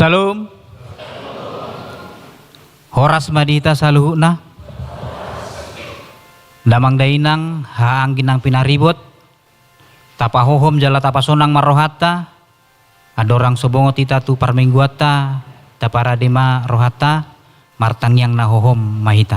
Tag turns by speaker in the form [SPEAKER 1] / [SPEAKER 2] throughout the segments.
[SPEAKER 1] Salam. Horas madita saluhuna. Damang dainang haang ginang pinaribot. Tapahohom jala tapasonang marohata. Adorang sobongo tita tu parmingguata. Taparadema rohata. Martang yang nahohom mahita.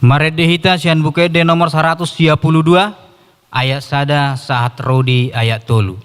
[SPEAKER 1] Maredehita sian bukede nomor 132 ayat sada saat rodi ayat tolu.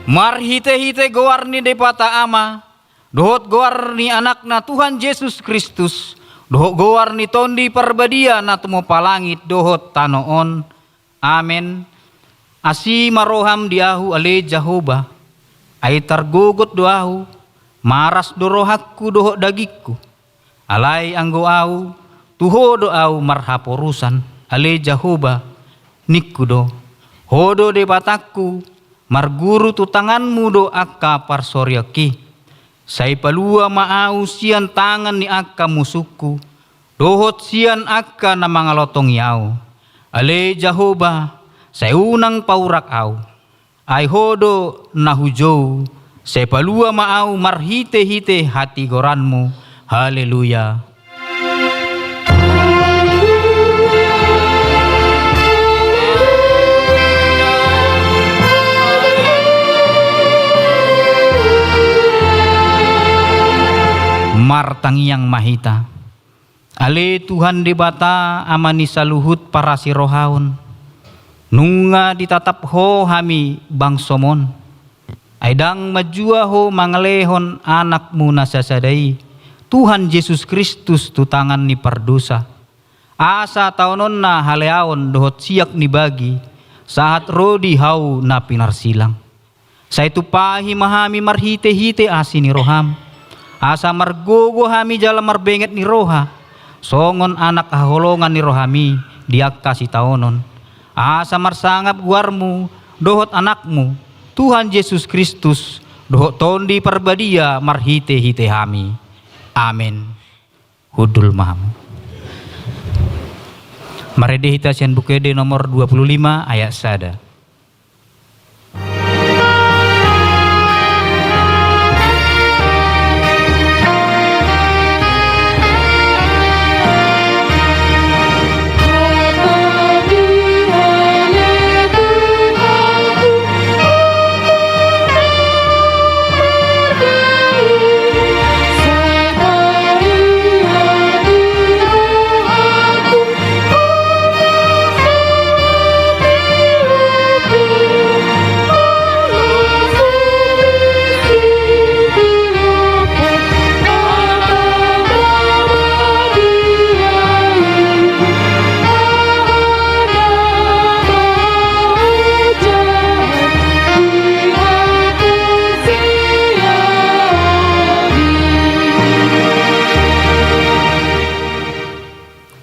[SPEAKER 1] Mar hite-hite goar ni depata ama, dohot goar ni anakna Tuhan Yesus Kristus, dohot goar ni tondi perbadia na tumo palangit dohot tanoon. Amen. Asi maroham diahu ale Jehovah, ay targugot doahu, maras dorohakku dohot dagikku, alay anggo au, tuho doau marhaporusan, ale Jehovah, nikku do, hodo depatakku, marguru tu tanganmu do akka parsoryaki. Say palua maau sian tangan ni akka musuku. Dohot sian akka na mga lotong yao. Ale Jehovah, say unang paurak au. Ay hodo na hujo. Say palua maau marhite-hite hati goranmu. Haleluya. Martang yang mahita. Ale Tuhan debata amani saluhut para sirohaon. Nunga ditatap ho hami bangsomon. Aidang majua ho mangalehon anakmu nasasadai. Tuhan Yesus Kristus tu tangan ni pardosa. Asa taonon na haleaon dohot siak ni bagi. Saat rodi hau na pinarsilang. Sa itu pahi mahami marhite-hite asi ni roham. Asa margogo hami jala marbenget ni roha. Songon anak kaholongan ni rohami dia kasih taonon. Asa marsangap guarmu, dohot anakmu, Tuhan Yesus Kristus, dohot tondi perbadia marhite-hite hami. Amin. Hudul mahamu. Marede hita sian bukede nomor 25 ayat sada.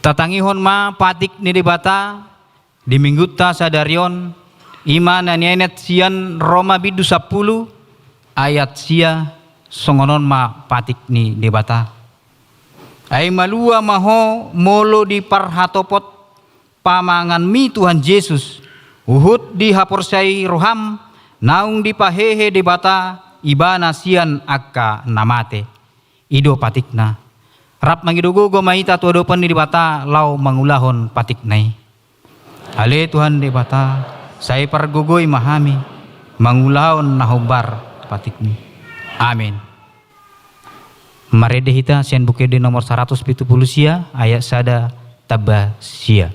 [SPEAKER 1] Tatangihon ma patik ni debata di minggu ta sadarion iman anienet sian Roma bidu 10 ayat sia songonon ma patik ni debata. Ay malua maho molo di parhatopot pamangan mi Tuhan Yesus uhud di haporsai roham naung di pahehe debata ibana sian akka namate ido patikna. Rap mangidugo go mahita tu adopan ni dibata lau mangulahon patik nai. Ale Tuhan dibata saya pargugoi mahami mangulahon nahubar patik ni. Amin. Marede hita sian bukede nomor 170 sia ayat sada tabah sia.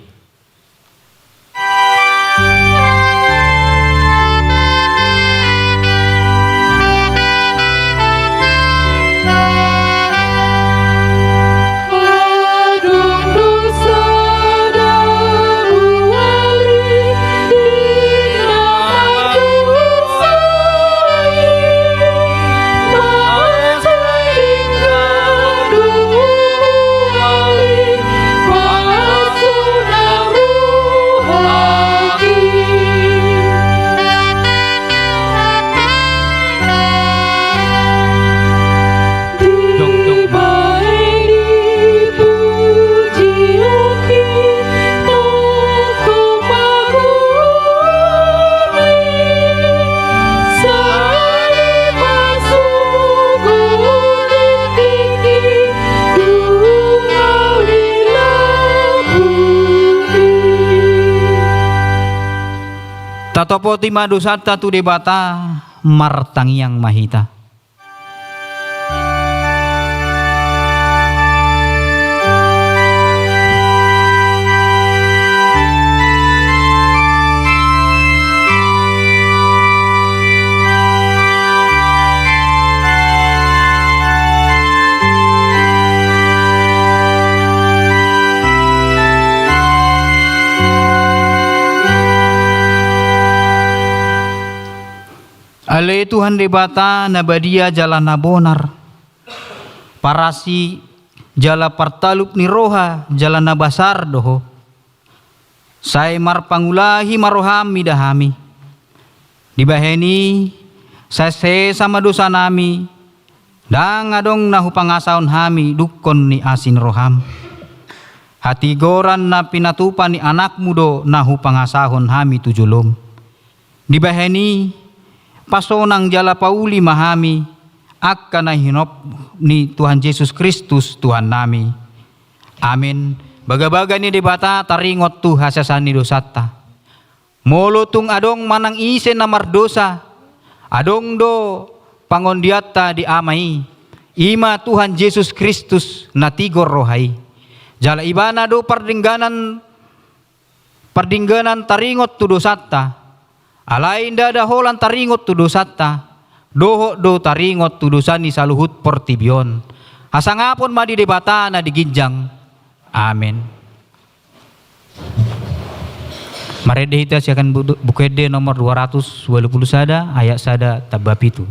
[SPEAKER 1] Tatopo tima dosata tu debata martangiang mahita. Ale Tuhan debata nabadia jala nabonar parasi jala partalup ni roha jala nabasar doho sai mar pangulahi maroham midahami dibaheni saya sama dosa nami dang adong nahu pangasaon hami dukon ni asin roham hati goran na pinatupan ni anak mudo nahu pangasahon hami tujulom dibaheni pasonang jala pauli mahami akka na hinop ni Tuhan Yesus Kristus Tuhan nami. Amin. Baga-baga ni debata taringot tu hasasani dosata. Molo tung adong manang isen na mardosa. Adong do pangondiata di amai. Ima Tuhan Yesus Kristus na tigor rohai. Jala ibana do pardingganan taringot tu dosata. Alain dada holan taringot tu dosata, doho do taringot tu dosani saluhut portibion. Hasangapon madi debata na diginjang. Amin. Marede hita siakan bukede nomor 220 sada ayat sada tabapitu.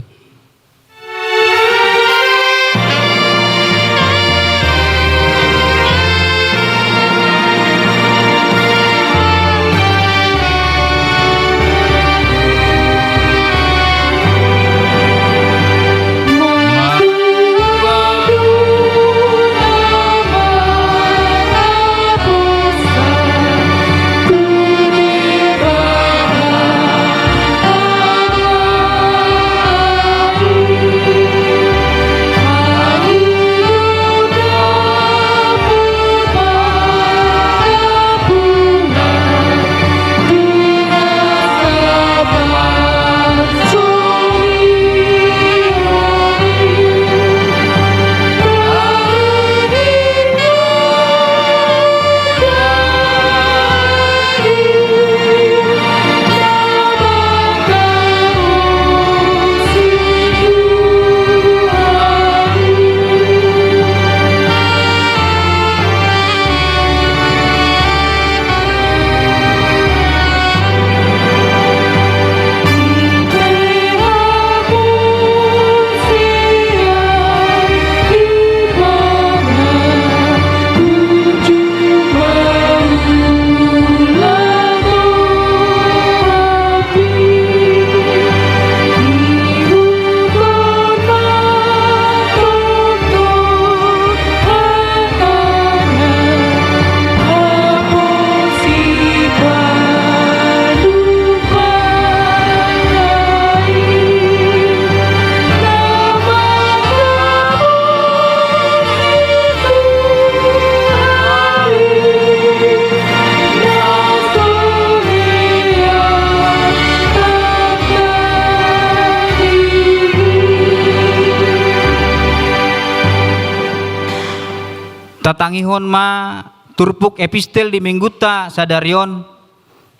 [SPEAKER 1] tatangihon ma turpuk epistel di mingguta sadarion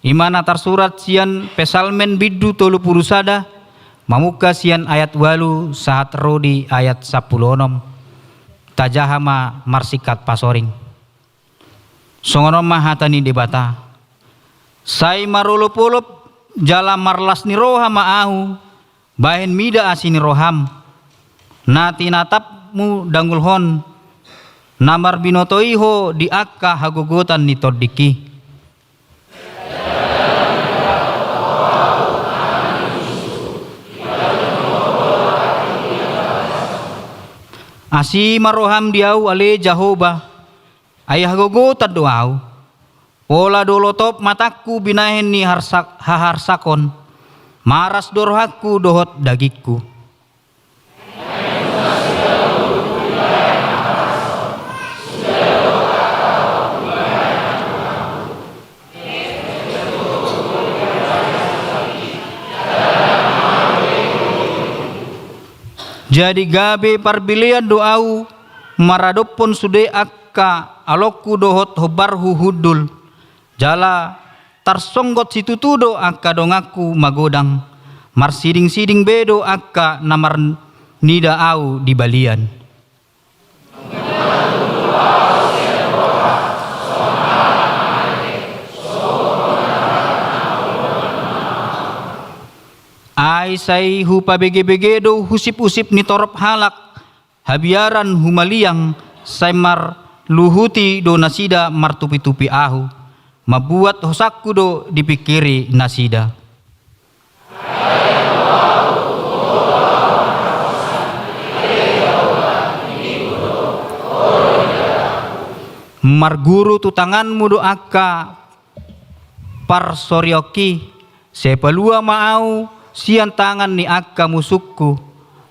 [SPEAKER 1] imana tersurat sian pesalmen biddu 30 sada mamuka sian ayat 8 saat rodi ayat 10 tajahama marsikat pasoring songonom mahatani debata sai marulup-ulup jala marlas ni roham maahu bahen mida asini roham nati natapmu dangulhon namar binotoiho di akka hagogotan ni todiki asi maroham diau ale Jahoba ayah hagogotan doau pola dolotop mataku binahen ni haharsakon maras dorohaku dohot dagikku jadi gabe parbilian doau maradopon sude akka alokku dohot hobarhu hudul jala tarsonggot situtudo akka dongaku magodang marsiding-siding bedo akka namar nida au di balian ai sai hupa bege-begedo husip-usip ni torop halak habiaran humaliang sai mar luhuti do nasida martupi-tupi ahu mabuat hosakku do dipikiri nasida marguru tu tanganmu do akka parsoryoki sepalua maau sian tangan ni akka musukku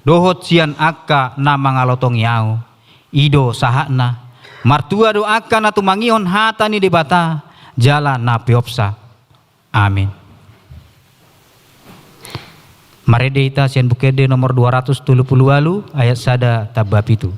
[SPEAKER 1] dohot sian akka nama ngalotong yau ido sahakna martua do akka na tumangihon hata ni debata jala na piopsa amin. Marede ita sian bukede nomor 278 ayat sada tabab itu.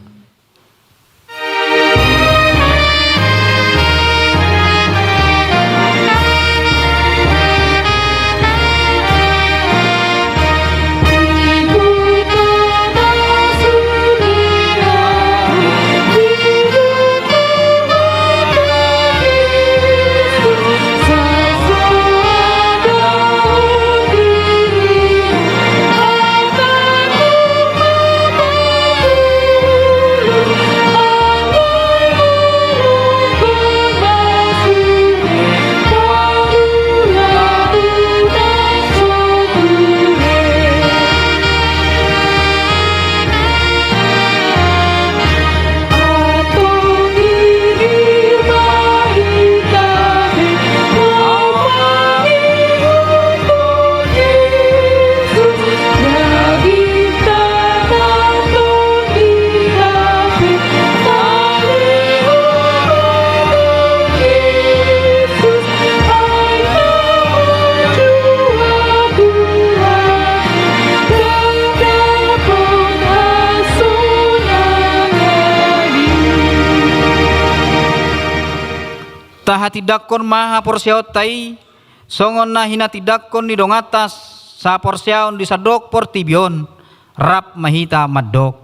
[SPEAKER 1] Tahati dakon maha porsiaot tai songon na hinati dakon ni dong atas sa porsiaon di sadok portibion rap mahita madok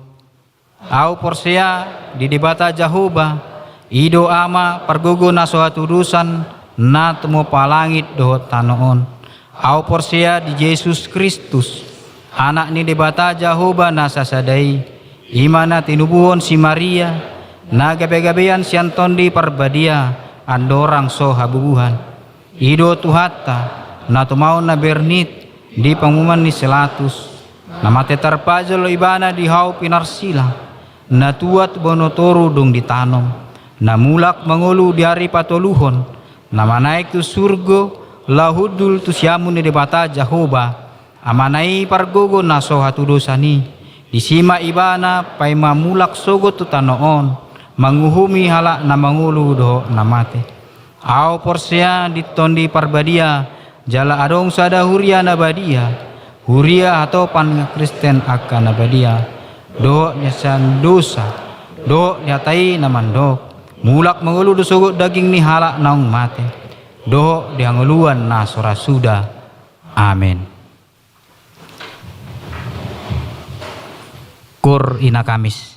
[SPEAKER 1] au porsia di debata Jahoba ido ama pargogo na sohatudusan na tumo palangit dohot tanoon au porsia di Yesus Kristus anak ni debata Jahoba na sasadai imana tinubuhon si Maria na gabe-gabean sianton di parbadia andorang so habubuhan ido tuhata na tumau na bernit di pangumuman ni selatus na mate tarpajol ibana di hau pinarsila na tuat bonotoru dong ditanom na mulak mangulu di hari patoluhon na manaik tu surgo lahudul tu siamun ni debata Jahoba amanai pargogo na so hatudosani disima ibana pai mamulak sogo tu tanoon manguhumi halak na mangulu do namate au porsia ditondi parbadia jala adong sada huria nabadia huria atau pan Kristen akan nabadia do nyasan dosa do nyatai namandok mulak mengulu dosogo daging ni halak naung mate, doho dianguluan na sora sudah. Amin. Kur ina Kamis.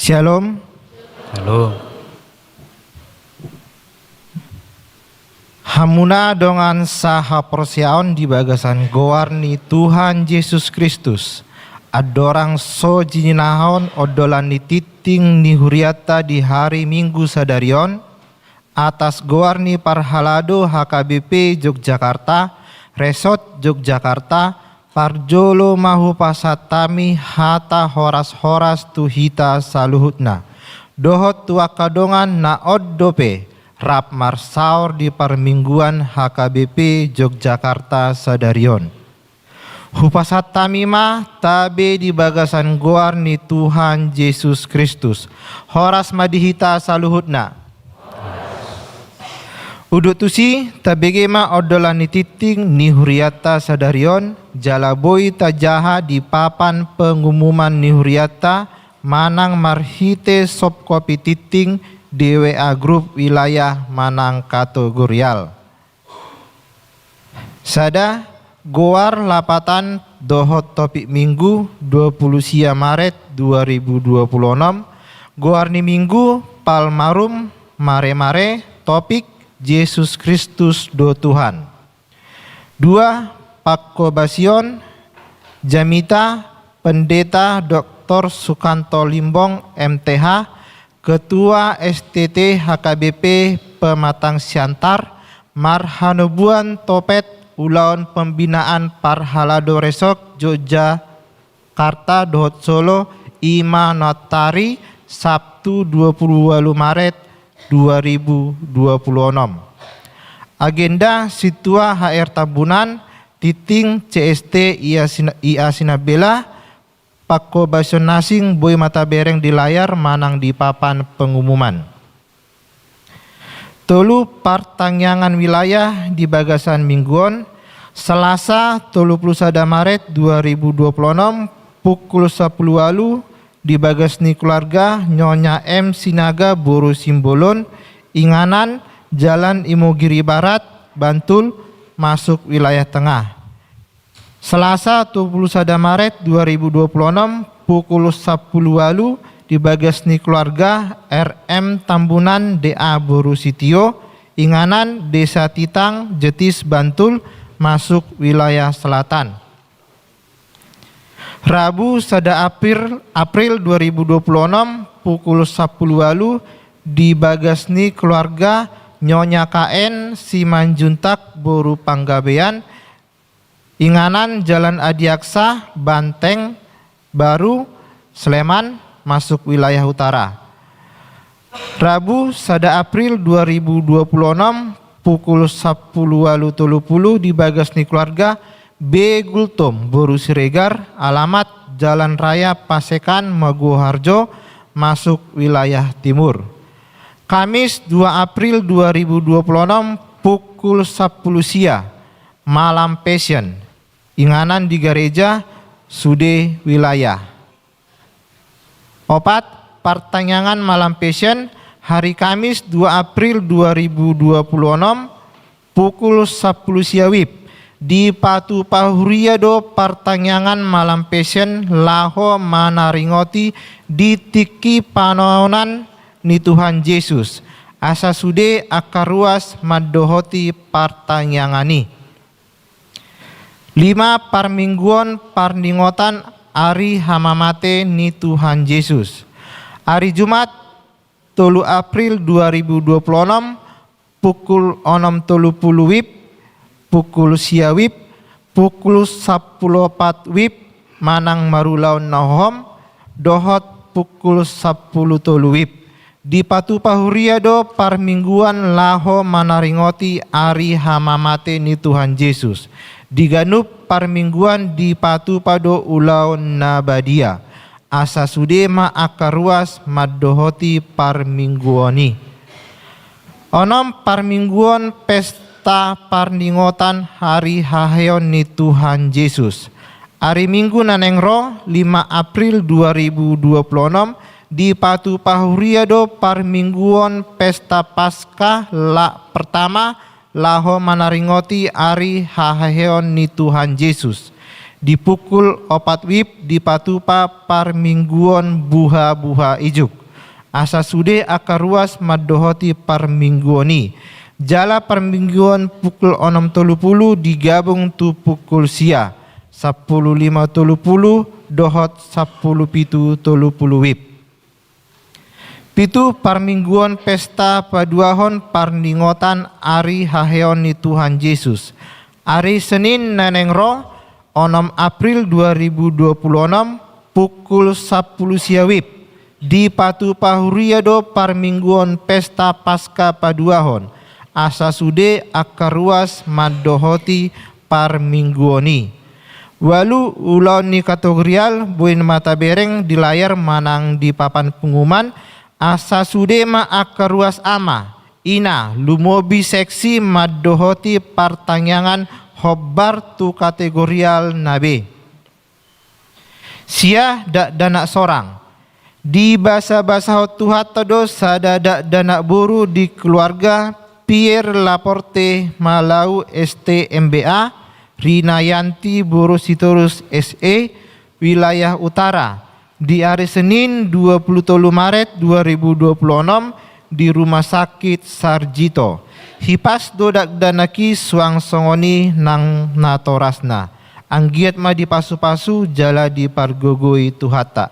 [SPEAKER 2] Shalom.
[SPEAKER 1] Halo.
[SPEAKER 2] Hamuna dongan saha persiaon di bagasan goarni Tuhan Yesus Kristus. Adorang so jininahon odolan ni titing ni huriata di hari Minggu sadarion. Atas goarni Parhalado HKBP Yogyakarta, Resort Yogyakarta, Parjolo mahupasatami hata horas-horas tuhita saluhutna. Dohot tuakadongan na oddope rap marsaur di permingguan HKBP Yogyakarta sadarion. Hupasatami mah tabe di bagasan goar ni Tuhan Yesus Kristus. Horas madihita saluhutna. Uduk tusi tabege ma odolan ni titing ni huriata sadarion jalaboi tajaha di papan pengumuman ni huriata manang marhite sop kopi titing DWA grup wilayah manang kategorial. Sada goar lapatan dohot topik minggu 20 sia Maret 2026 goar ni minggu palmarum mare-mare topik Yesus Kristus do Tuhan. 2. Pakobasion Jamita Pendeta Dr. Sukanto Limbong MTH Ketua STT HKBP Pematang Siantar Marhanubuan Topet Ulaun Pembinaan Parhalado Resok Yogyakarta Dohot Solo Ima Notari Sabtu 28 Maret 2026. Agenda situa HR Tabunan titing CST IA Sinabela Pakobasion nasing boy mata bereng di layar manang di papan pengumuman. Tolu partangyangan wilayah di bagasan mingguan Selasa 31 Maret 2026 pukul 10 walu di bagasni keluarga Nyonya M Sinaga Boru Simbolon Inganan Jalan Imogiri Barat Bantul masuk wilayah tengah. Selasa 21 Maret 2026 pukul 10 walu di bagasni keluarga RM Tambunan DA Boru Sitio Inganan Desa Titang Jetis Bantul masuk wilayah selatan. Rabu sada April 2026 pukul 10 walu di bagasni keluarga Nyonya KN Simanjuntak Boru Panggabean Inganan Jalan Adiaksa Banteng Baru Sleman masuk wilayah utara. Rabu sada April 2026 pukul 10.30 di bagasni keluarga B. Gultom Boru Siregar alamat Jalan Raya Pasekan Maguharjo masuk wilayah timur. Kamis 2 April 2026 pukul 10 sia malam Passion Inganan di gereja Sude wilayah. 4. Pertanyaan malam Passion hari Kamis 2 April 2026 pukul 10 sia WIB di Patu Pahuriado pertanyaan malam Passion laho manaringoti di tiki panonan ni Tuhan Yesus asa sude akaruas madohoti pertanyangani. 5. Parmingguan parningotan Ari Hamamate ni Tuhan Yesus hari Jumat 3 April 2026 pukul 6.30 WIB pukul sia WIB pukul 10.04 WIB manang marulaun nahom dohot pukul 10.30 WIB di Patu Pahuriado parmingguan laho manaringoti Ari Hamamate ni Tuhan Yesus di Ganup parmingguan di Patu Pado Ulaun Nabadia asa sudema akaruas madohoti parmingguani. Onom parmingguan pesta parningotan hari haheon ni Tuhan Yesus. Hari Minggu nanengro 5 April 2026 di Patu Pahuriado parmingguan pesta Paskah la pertama laho manaringoti hari haheon ni Tuhan Yesus. Dipukul 4 wib di patupa parmingguon buha-buha ijuk. Asa sude akaruas madohoti parmingguoni. Jala parmingguon pukul 6.30 digabung tu pukul sia. 10.5.30 dohot 10.7.30 wib. Pitu parmingguon pesta paduahon parningotan ari haheon ni Tuhan Yesus. Ari Senin neneng ro 6 April 2026 pukul 10 siawib di patupa huriado parmingguon pesta pasca paduahon. Asa sude akaruas madohoti parmingguoni. Walu ulon ni kategorial buin mata bereng di layar manang di papan pengumuman. Asa sude ma akaruas ama ina lumobi seksi madohoti pertanyaan hobbar tu kategorial nabe. Sia dak danak sorang di bahasa-bahasa Tuhan todos sada dak danak buru di keluarga Pierre Laporte Malau STMBA Rinayanti Buru Sitorus SE wilayah utara di hari Senin 23 Maret 2026 di Rumah Sakit Sarjito. Hipas dodak danaki suang songoni nang natorasna. Anggiat ma di pasu-pasu jala di pargogoi tuhata.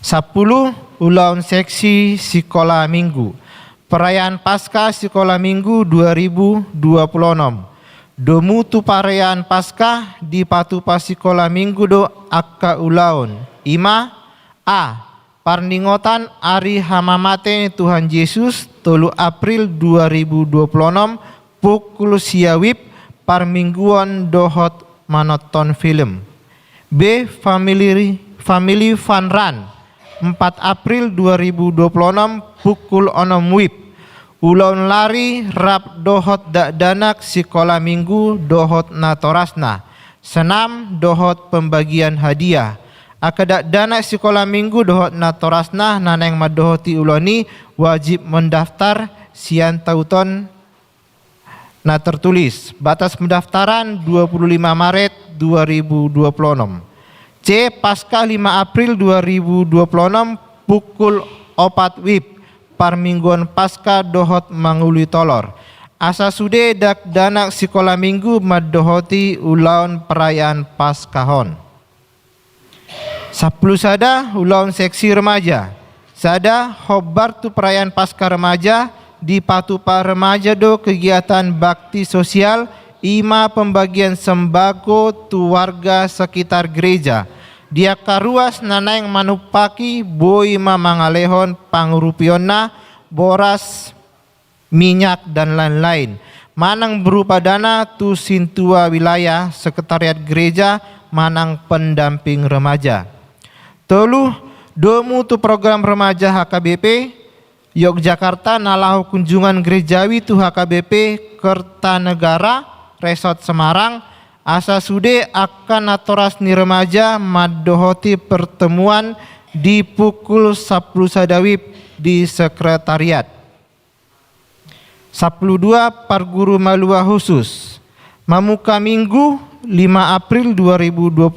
[SPEAKER 2] 10 ulaun seksi sekolah minggu. Perayaan Paskah sekolah minggu 2026. Domu tu perayaan Paskah di patupa sekolah minggu do akka ulaun. Ima a parningotan ari hamamate Tuhan Yesus 3 April 2026 pukul siawib parmingguan dohot manoton film. B. Family Fun Run 4 April 2026 pukul 6 wib. Ulaun lari rap dohot dak danak sekolah minggu dohot natorasna. Senam dohot pembagian hadiah. Akadak danak sekolah minggu dohot natorasna naneng madohoti uloni wajib mendaftar sian tauton na tertulis. Batas pendaftaran 25 Maret 2026. C. Paskah 5 April 2026 pukul 4 wib. Parmingguan Paskah dohot manguli tolor. Asa sude dak danak sekolah minggu madohoti ulaun perayaan Paskahon. 10 sada ulaun seksi remaja. Sada hobbar tu perayaan Paskah remaja di patupa remaja do kegiatan bakti sosial ima pembagian sembako tu warga sekitar gereja. Dia karuas nanaeng manupaki boi ma mangalehon pangurupionna boras minyak dan lain-lain. Manang berupa dana tu sintua wilayah sekretariat gereja manang pendamping remaja. Tolu domu tu program remaja HKBP Yogyakarta nalahu kunjungan gerejawi tu HKBP Kertanegara Resort Semarang. Asa sude akan natoras ni remaja madohoti pertemuan di pukul 10 sadawib di sekretariat. 12 Parguru Malua Khusus Mamuka Minggu 5 April 2026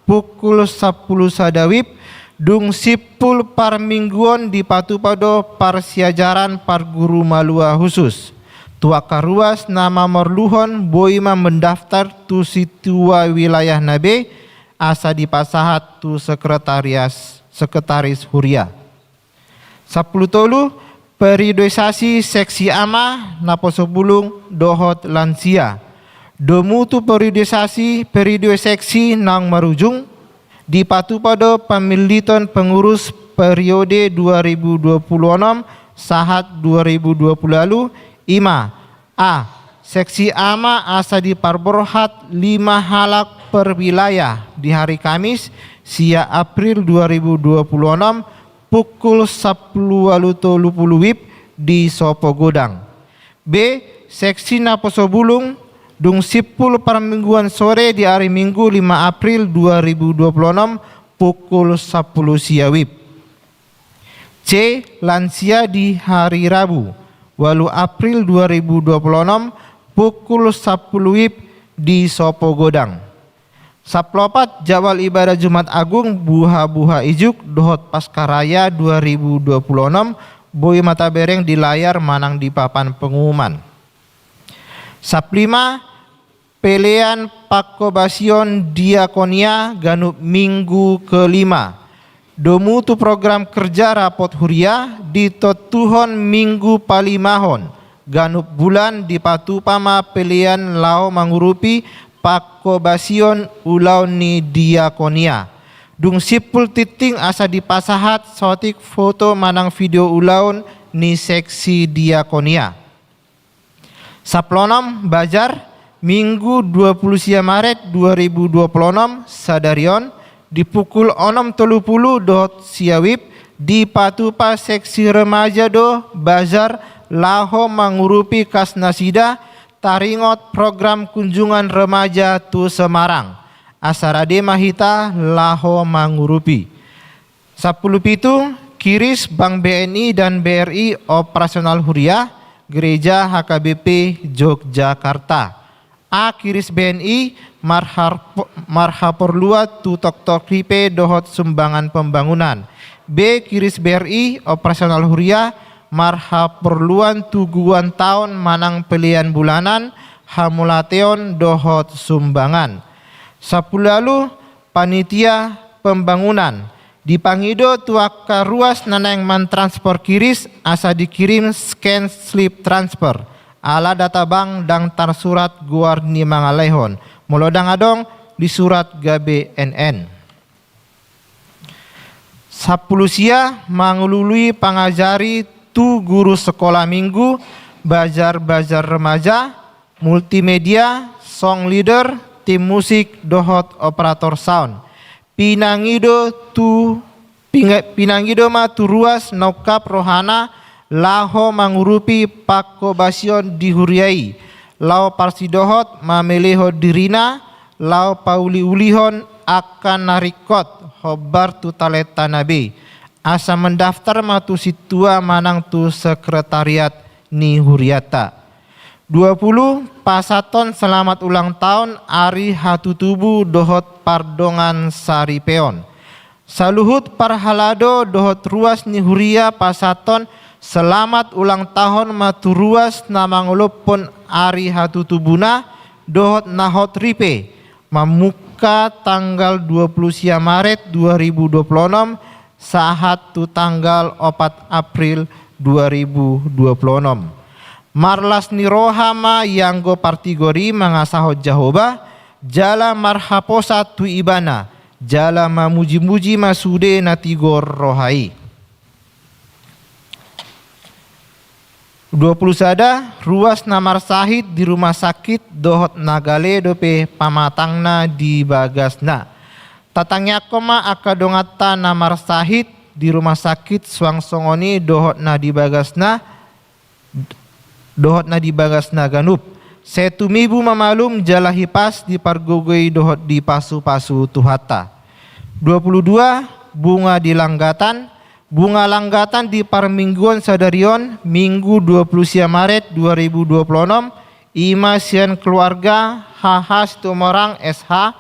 [SPEAKER 2] pukul 10 sadawib dung sipul parmingguon di patupado parsiajaran Parguru Malua Khusus. Tua karuas nama merluhon boima mendaftar tu situa wilayah nabe asa dipasahat tu sekretaris huria. 10 tolu periodisasi seksi ama naposo bulung dohot lansia. Domu tu periodisasi seksi nang marujung di patupado pemiliton pengurus periode 2026 sahat 2020 lalu. Ima a seksi ama asa diparborhat 5 halak per wilayah di hari Kamis sia April 2026 pukul 10.30 wib di Sopo Godang. B. Seksi Naposo Bulung dung sipul parmingguan sore di hari Minggu 5 April 2026 pukul 10 siawib. C. Lansia di hari Rabu 8 April 2026 pukul 10 wib di Sopo Godang. Saplopat jadwal ibadah Jumat Agung buha-buha ijuk dohot Paskaraya 2026 boi mata bereng di layar manang di papan pengumuman. Saplima pelean pakobasion diakonia ganup minggu kelima. Domu tu program kerja rapot huria di totuhon minggu palimahon. Ganup bulan di patupama pelian lao mangurupi pakobasion ulau ni diakonia. Dung sipul titing asa dipasahat sotik foto manang video ulaun ni seksi diakonia. Saplonom Bajar Minggu 20 Maret 2026 Sadarion di pukul 6.30 dot siawip di patupa seksi remaja do Bazar laho mangurupi kasnasida taringot program kunjungan remaja tu Semarang asarade mahita laho mangurupi. 10.7 Kiris Bank BNI dan BRI operasional huria Gereja HKBP Yogyakarta. A. Kiris BNI marhaporlua tu tok ripe dohot sumbangan pembangunan. B. Kiris BRI operasional huria marhaporluan tuguan tahun manang pelian bulanan hamulateon dohot sumbangan. Sapulalu panitia pembangunan dipangido tuaka ruas naneng man transport kiris asa dikirim scan slip transfer ala data bank dang tar surat guar ni mangalehon mulodang adong di surat GBNN. Sapulusia mangulului pangajari tu guru sekolah minggu bajar-bajar remaja multimedia song leader tim musik dohot operator sound pinangido ma tu ruas naukap rohana laho mangurupi pakobasion dihuriai lau parsidohot mameleho dirina lau pauli ulihon akan narikot hobar tu taleta nabi asa mendaftar matu situa manang tu sekretariat ni huriata. 20 pasaton selamat ulang tahun Ari Hatutubu dohot Pardongan Saripeon. Saluhut parhalado dohot ruas ni huria pasaton selamat ulang tahun maturuas namangulupun Ari Hatutubuna dohot nahot ripe mamuka tanggal 20 Maret 2026 sahat tu tanggal 4 April 2026. Marlas ni rohama yang go partigori mangasahot Jahoba jala marhaposa tu ibana jala mamuji-muji masude natigor rohai. 20 sada ruas namar sahid di rumah sakit dohot nagale dope pamatangna di bagasna. Tatangnya koma akadongata namar sahid di rumah sakit swangsongoni dohot na di bagasna ganup. Setumibu mamalum jala hipas di pargogoi dohot di pasu-pasu tuhata. 22 bunga di langgatan. Bunga langgatan di parmingguan sadarion Minggu 20 Maret 2026 Ima sian keluarga HH Situmorang SH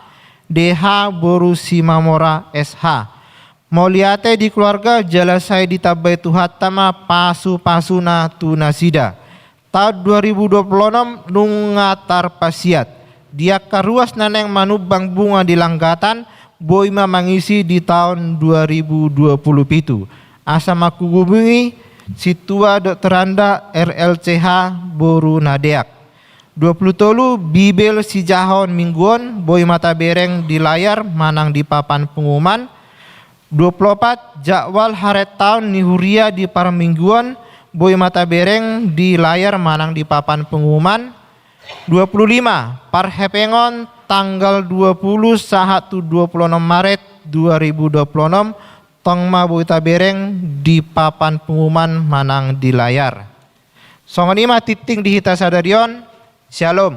[SPEAKER 2] DH Boru Simamora SH Moliate di keluarga jalasai ditabai tuhatama pasu-pasuna tunasida. Tahun 2026 nungatar pasiat dia karuas naneng manubang bunga di langgatan Boima mangisi di tahun 2027. Asa makugubungi situa Dr. Anda RLCH Boru Nadeak. 20 tolu bibel si jahon mingguan boy mata bereng di layar manang di papan pengumuman. 24 jadwal haret tahun nihuria di parmingguan boy mata bereng di layar manang di papan pengumuman. 25 parhepengon tanggal 20 sahat 26 Maret 2026 tongma boita bereng di papan pengumuman manang di layar. Songonima titing di hita sadarion. Shalom.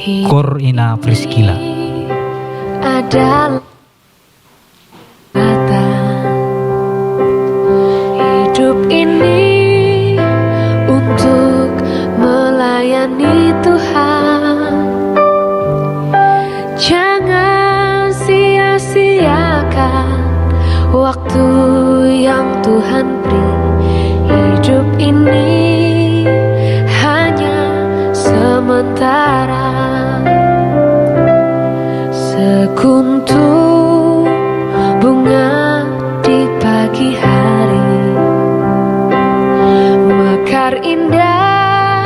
[SPEAKER 1] Korina Priscila.
[SPEAKER 3] Adalah kata hidup ini untuk melayani Tuhan. Jangan sia-siakan waktu yang Tuhan beri. Hidup ini hanya sementara. Sekuntum bunga di pagi hari mekar indah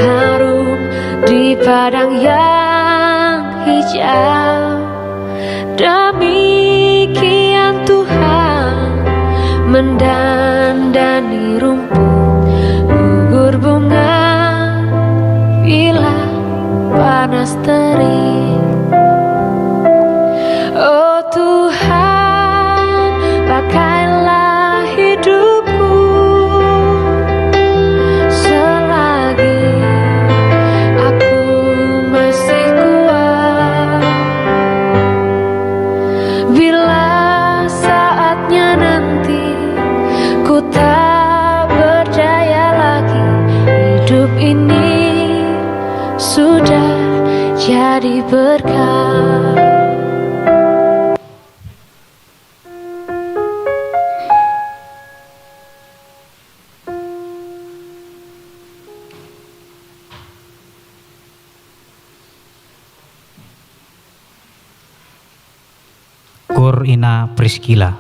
[SPEAKER 3] harum di padang yang hijau. Demikian Tuhan mendandani rumput gugur bunga bila panas terik. Oh Tuhan, pakailah hidupku selagi aku masih kuat. Bila saatnya nanti ku tak berdaya lagi, hidup ini sudah jadi berkah.
[SPEAKER 1] Korina Priscila.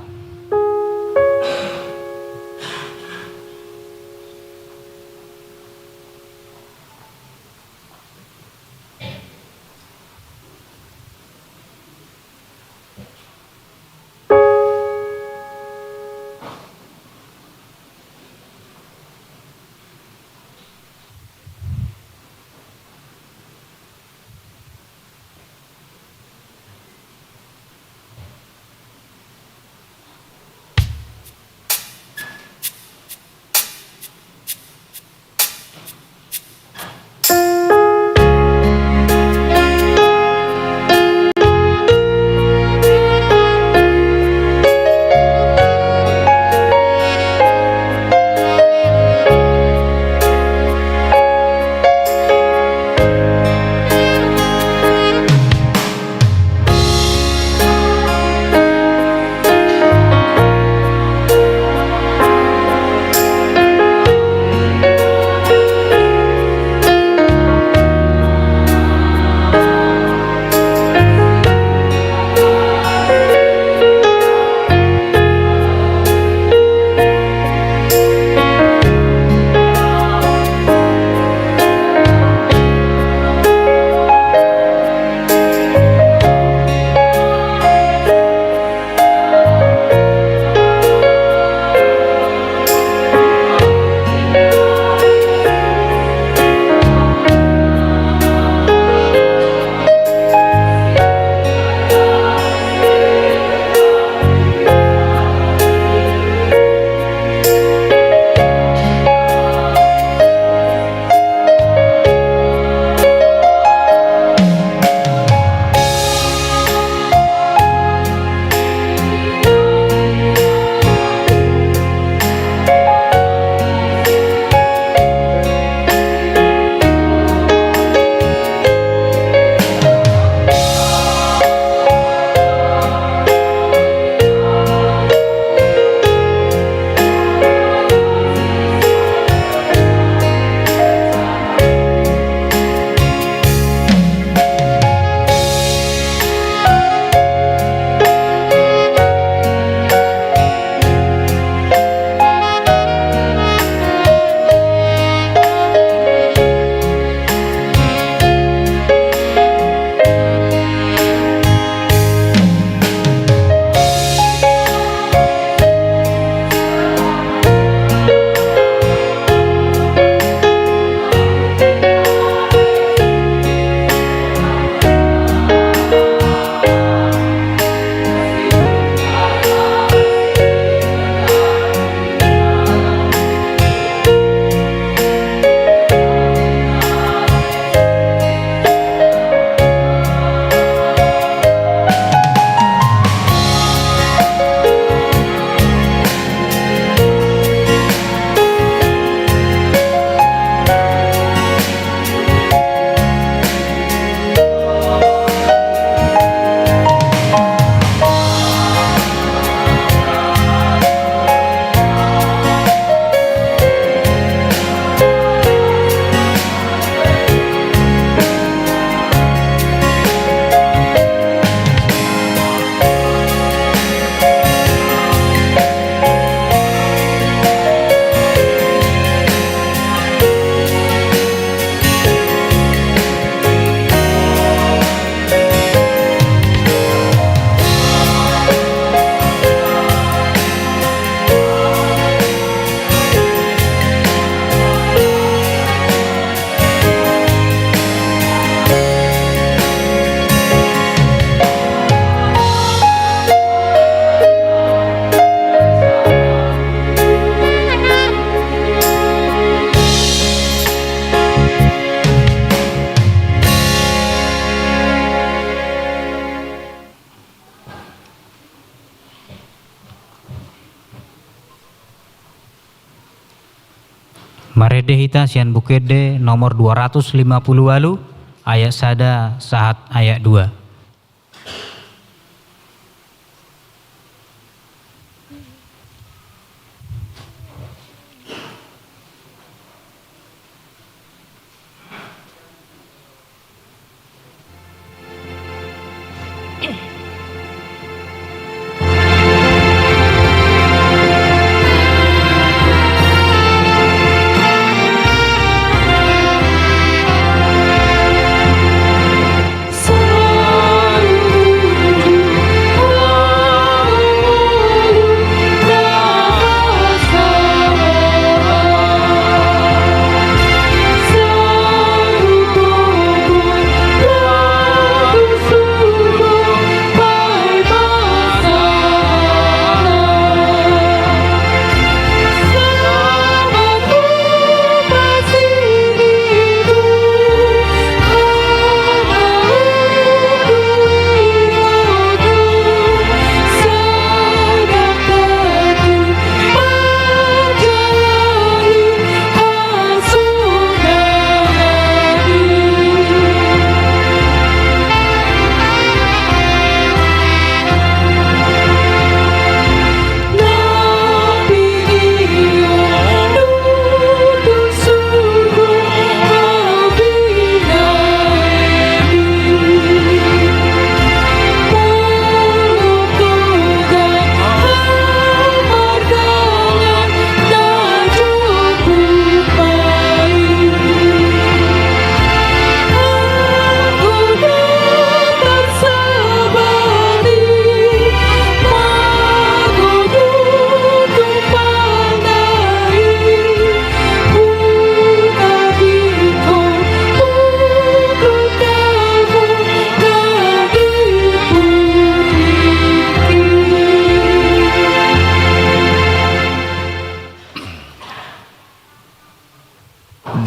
[SPEAKER 1] Marede hita sian bukede nomor 250 walu ayat sada saat ayat 2.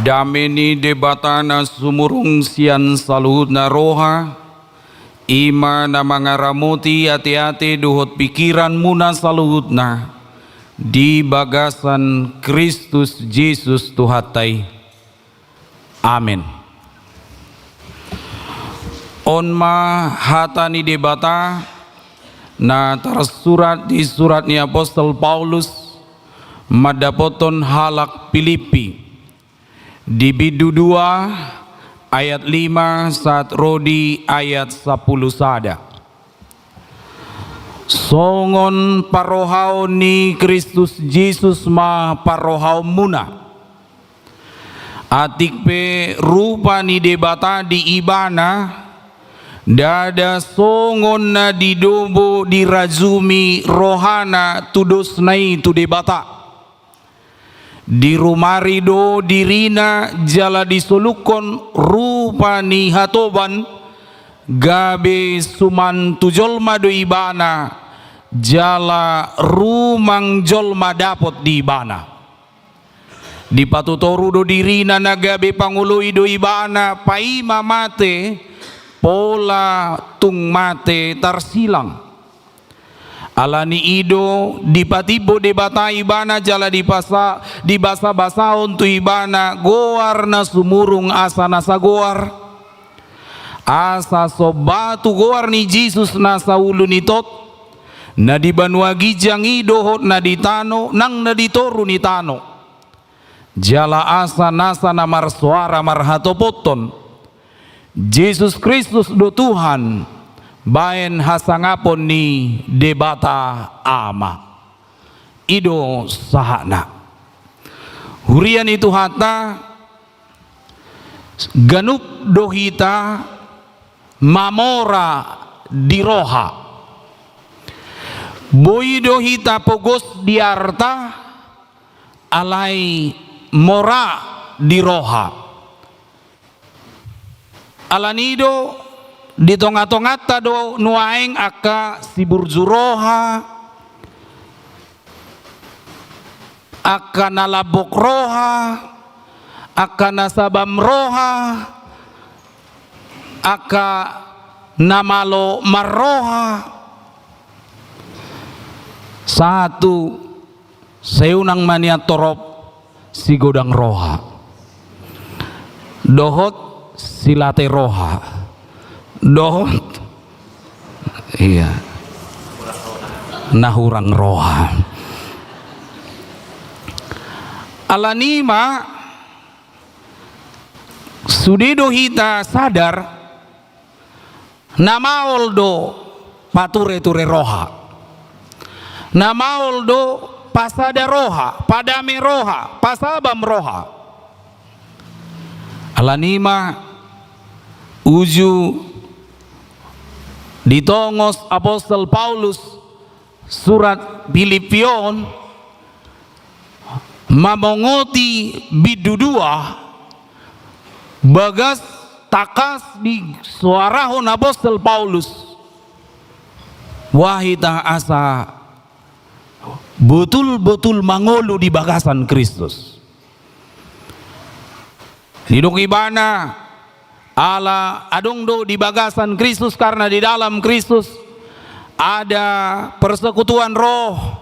[SPEAKER 4] Dameni debatana sumurung sian saluhutna roha, ima na mangaramuti hati-hati duhut pikiran muna saluhutna, di bagasan Kristus Yesus Tuhatai. Amin. Onma hatani debata na tersurat di surat ni Apostol Paulus madapoton halak Filipi di bidu 2 ayat 5 saat rodi ayat 10 sada. Songon parohau ni Kristus Yesus ma parohau muna. Atik pe rupa ni debata di ibana dada songon na didobo dirajumi rohana tudos nai tu debata. Di rumarido dirina jala disolukon rupa ni hatoban gabe suman tujolma do ibana jala rumang jolma dapot di ibana. Di patutoru do dirina nagabe pangului do ibana paima mate pola tung mate tarsilang. Alani ido dipatibo debata ibana jala di basa untuk ibana goar na sumurung asa nasa goar asa sobatu goar ni Jesus nasa ulu nitot na di banua gijang ido na ditano nang na ditoru ni tano jala asa nasa na marsuara marhatopoton Jesus Kristus do Tuhan baen hasangapon ni debata ama ido sahana hurian itu hata ganup dohita mamora di roha boy dohita pogos di arta alai mora di roha alanido di tonga-tongata do nuaeng aka siburjuroha aka nalabok roha aka nasabam roha aka namalo marroha satu seunang mania torop si godang roha, dohot silate roha, dohot iya nahurang roha. Alanima sudido hita sadar namaol do pature ture roha, namaol do pasada roha, padame roha, pasabam roha. Alanima uju ditongos Apostol Paulus surat Filipion mamongoti bidudua bagas takas di suarahon Apostol Paulus wahita asa betul-betul mangolu di bagasan Kristus. Hidung ibana ala adongdo di bagasan Kristus, karena di dalam Kristus ada persekutuan roh,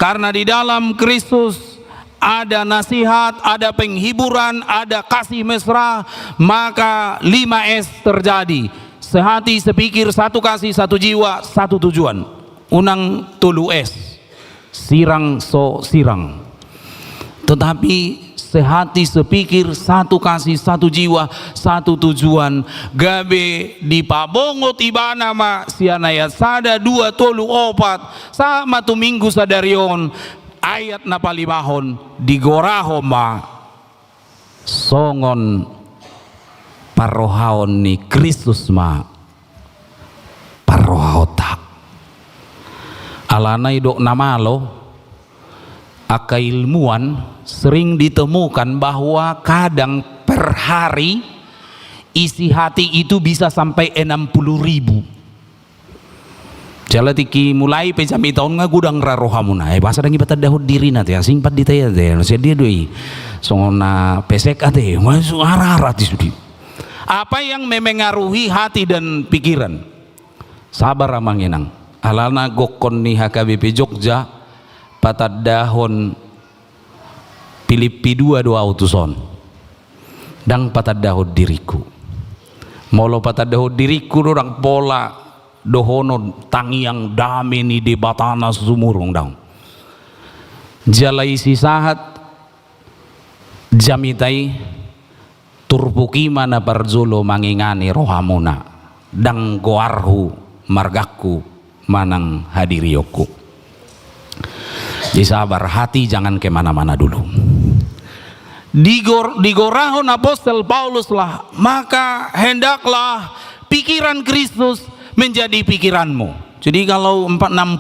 [SPEAKER 4] karena di dalam Kristus ada nasihat, ada penghiburan, ada kasih mesra, maka 5S terjadi: sehati, sepikir, satu kasih, satu jiwa, satu tujuan. Unang tulu S, sirang so sirang. Tetapi sehati, sepikir, satu kasih, satu jiwa, satu tujuan. Gabe di pabongot ibana ma sianaya sada 2 tolu 4 sama tu minggu sadarion ayat na palimahon digoraho ma songon parohaon ni Kristus ma parohota alanai dok namalo aka ilmuwan sering ditemukan bahwa kadang per hari isi hati itu bisa sampai 60.000. Jala tiki mulai pejami tahun nga gudang rarohamuna bahasa dangi batad dahod diri na ya singpat ditaya de sia dia doi songona pesek ate masuk ararat sudi. Apa yang memengaruhi hati dan pikiran? Sabar amanginang alana gokon ni HKBP Jogja patad dahon Filipi 2 utuson dang patad dahod diriku molo patad dahod diriku dorang pola dohono tangiang dami ni di batana sumurung dang jalai sisahat jamitai turpuki mana parjulo mangingani rohamuna dang goarhu margaku manang hadiriyoku. Jadi sabar, hati jangan kemana-mana dulu. Digorahon Apostol Paulus lah, maka hendaklah pikiran Kristus menjadi pikiranmu. Jadi kalau 60.000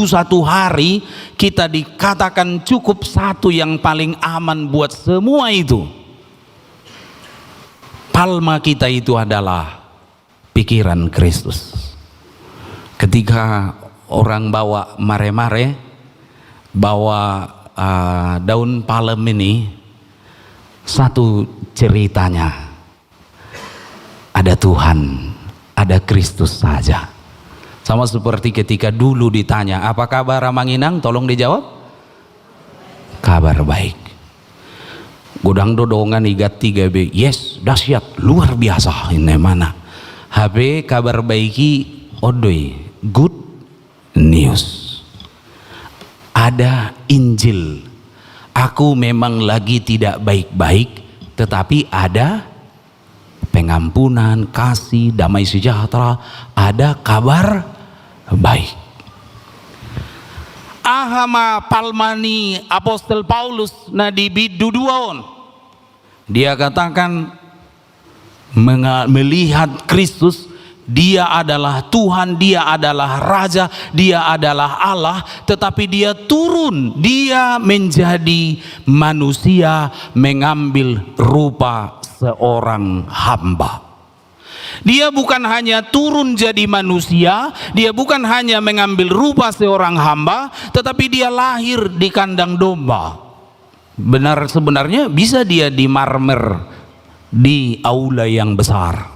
[SPEAKER 4] satu hari, kita dikatakan cukup satu yang paling aman buat semua itu. Palma kita itu adalah pikiran Kristus. Ketika orang bawa mare-mare, bawa daun palem ini, satu ceritanya ada Tuhan, ada Kristus saja. Sama seperti ketika dulu ditanya, apa kabar Manginang? Tolong dijawab, kabar baik. Godang dodongan igat 3B, yes, dahsyat, luar biasa. Ini mana? HP kabar baiki odoi, good news. Ada Injil. Aku memang lagi tidak baik-baik, tetapi ada pengampunan, kasih, damai sejahtera, ada kabar baik. Ahama palmani Apostol Paulus na di biduduaon. Dia katakan melihat Kristus, dia adalah Tuhan, dia adalah Raja, dia adalah Allah, tetapi dia turun, dia menjadi manusia, mengambil rupa seorang hamba. Dia bukan hanya turun jadi manusia, dia bukan hanya mengambil rupa seorang hamba, tetapi dia lahir di kandang domba. Sebenarnya bisa dia di marmer di aula yang besar.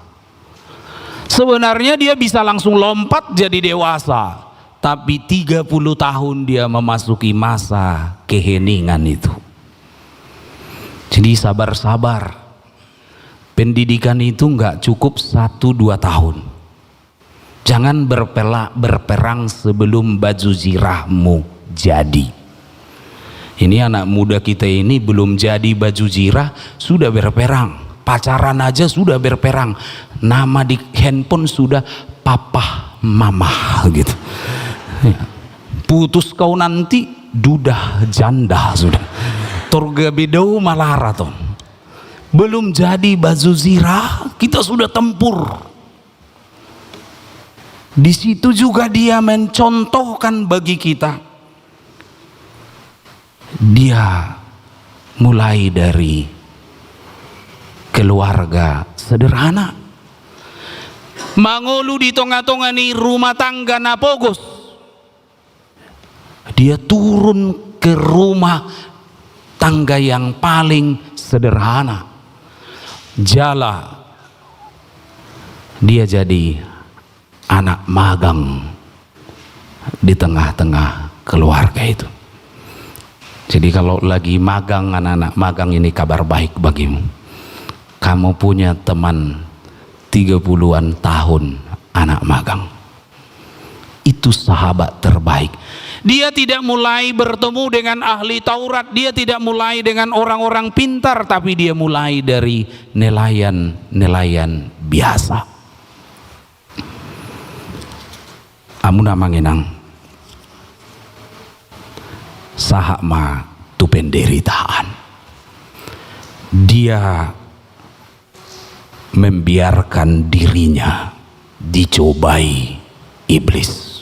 [SPEAKER 4] Sebenarnya dia bisa langsung lompat jadi dewasa, tapi 30 tahun dia memasuki masa keheningan itu. Jadi sabar-sabar. Pendidikan itu nggak cukup 1-2 tahun. Jangan berperang sebelum baju zirahmu jadi. Ini anak muda kita ini belum jadi baju zirah sudah berperang. Pacaran aja sudah berperang. Nama di handphone sudah papa mama gitu. Putus kau nanti dudah janda sudah. Torga bedau malaraton. Belum jadi baju zirah kita sudah tempur. Di situ juga dia mencontohkan bagi kita. Dia mulai dari keluarga sederhana. Mangolu di tengah-tengah nih rumah tangga napogos. Dia turun ke rumah tangga yang paling sederhana. Jala. Dia jadi anak magang di tengah-tengah keluarga itu. Jadi kalau lagi magang, anak-anak magang ini kabar baik bagimu. Kamu punya teman 30-an tahun anak magang. Itu sahabat terbaik. Dia tidak mulai bertemu dengan ahli Taurat, dia tidak mulai dengan orang-orang pintar, tapi dia mulai dari nelayan biasa. Amuna manginang sahama tu penderitaan. Dia membiarkan dirinya dicobai iblis.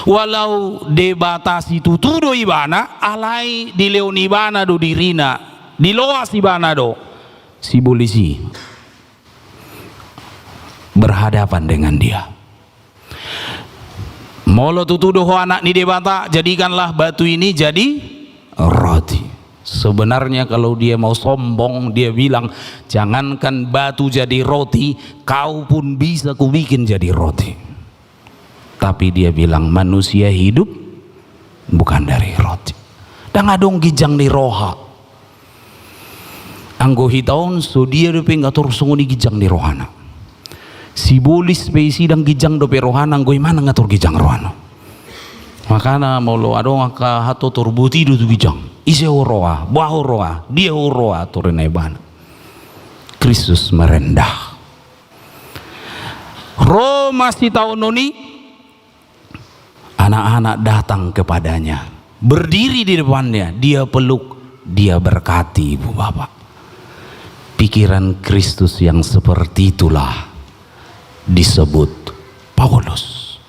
[SPEAKER 4] Walau debatasi tutudo ibana alai di leon ibana do dirina di loas ibana do si polisi berhadapan dengan dia. Molo tutudo ho anak ni debata, jadikanlah batu ini jadi roti. Sebenarnya kalau dia mau sombong, dia bilang jangankan batu jadi roti, kau pun bisa ku bikin jadi roti. Tapi dia bilang manusia hidup bukan dari roti. Dan adong gijang di roha. Anggo hitaon so dia dope ngatur sunguni gijang di rohana. Si bolis spesi dan gijang dope rohana anggo imana ngatur gijang rohana. Makana molo adong ka hato turbuti do tu gijang. Ise horoa, bahu roa, dia horoa turun ibana. Kristus merendah. Roma si tahun noni anak-anak datang kepadanya, berdiri di depannya, dia peluk, dia berkati ibu bapak. Pikiran Kristus yang seperti itulah disebut Paulus.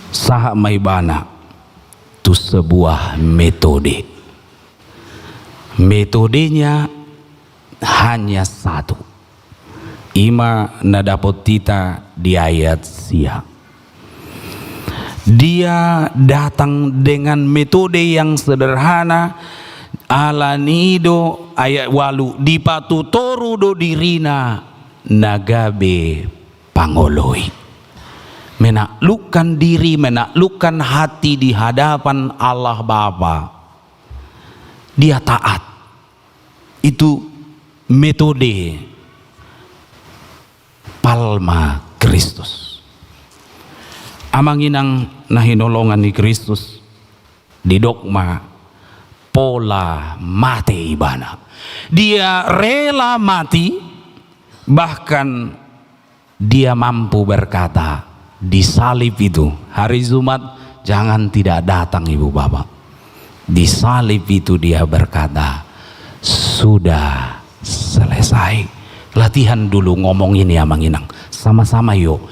[SPEAKER 4] Saha maibana itu sebuah metode. Metodenya hanya satu. Ima nadapot tita di ayat sia. Dia datang dengan metode yang sederhana. Alanido ayat walu dipatutoru do dirina nagabe pangoloi. Menaklukkan diri, menaklukkan hati di hadapan Allah Bapa. Dia taat. Itu metode palma Kristus. Amanginang nahinolongan ni Kristus di dogma pola mati ibana. Dia rela mati, bahkan dia mampu berkata di salib itu, hari Jumat jangan tidak datang ibu bapak. Di salib itu dia berkata sudah selesai. Latihan dulu ngomong ini ya manginang, sama-sama yuk.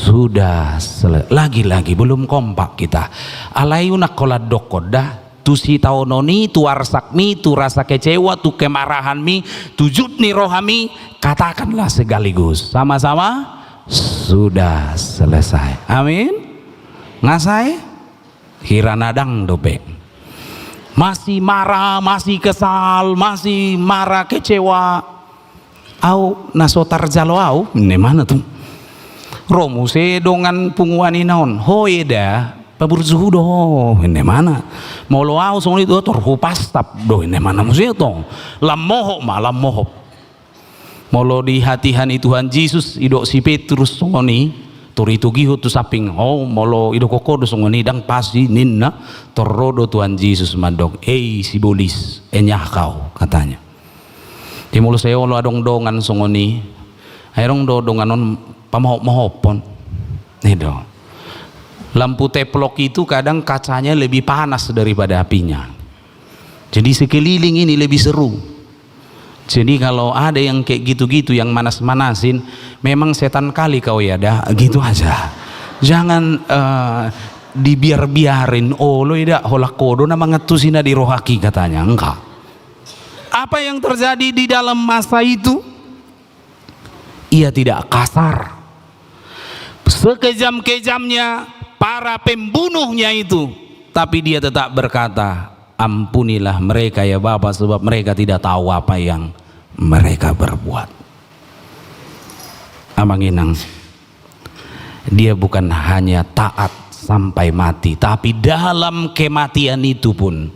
[SPEAKER 4] Sudah selesai. Lagi-lagi belum kompak kita. Alayunak kolad dokodah. Tu si taononi, tu arsakmi, tu rasa kecewa, tu kemarahan mi, tu jutni rohami, katakanlah segaligus. Sama-sama sudah selesai. Amin. Ngasai hiranadang dope. Masih marah, masih kesal, masih marah kecewa. Au nasotar jalo au, ini mana tuh? Romu se dongan punguan inaon, hoeda, paburzuhudo, ini mana? Molo au song itu terhupas tap do ini mana musuh itu lamohop malam mohop. Molo di hatihan Tuhan Yesus idok si Petrus songoni tur itu gihu tu saping molo idok koko do songoni dang pasti ninna terrodo Tuhan Yesus madok si bolis enyah kau katanya. Di mulu saya lo adong dongan songoni airong do donganon pamahop-mahopon nih do. Lampu teplok itu kadang kacanya lebih panas daripada apinya. Jadi sekeliling ini lebih seru. Jadi kalau ada yang kayak gitu-gitu yang manas-manasin, memang setan kali kau ya dah gitu aja. Jangan dibiar-biarin. Lo tidak holak kodo nama ngetusina di rohaki katanya. Enggak. Apa yang terjadi di dalam masa itu? Ia tidak kasar. Sekejam-kejamnya para pembunuhnya itu, tapi dia tetap berkata, ampunilah mereka ya Bapa, sebab mereka tidak tahu apa yang mereka berbuat. Amang Inang, dia bukan hanya taat sampai mati, tapi dalam kematian itu pun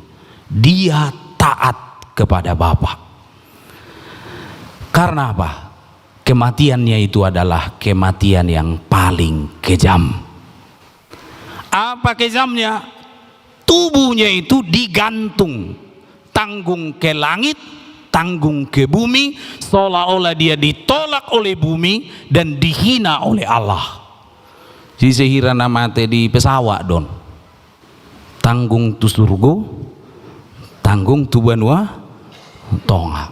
[SPEAKER 4] dia taat kepada Bapa. Karena apa? Kematiannya itu adalah kematian yang paling kejam. Apa kejamnya? Tubuhnya itu digantung, tanggung ke langit, tanggung ke bumi, seolah-olah dia ditolak oleh bumi dan dihina oleh Allah. Jadi sehira namate di pesawat don, tanggung tu surga, tanggung tu banua tonga.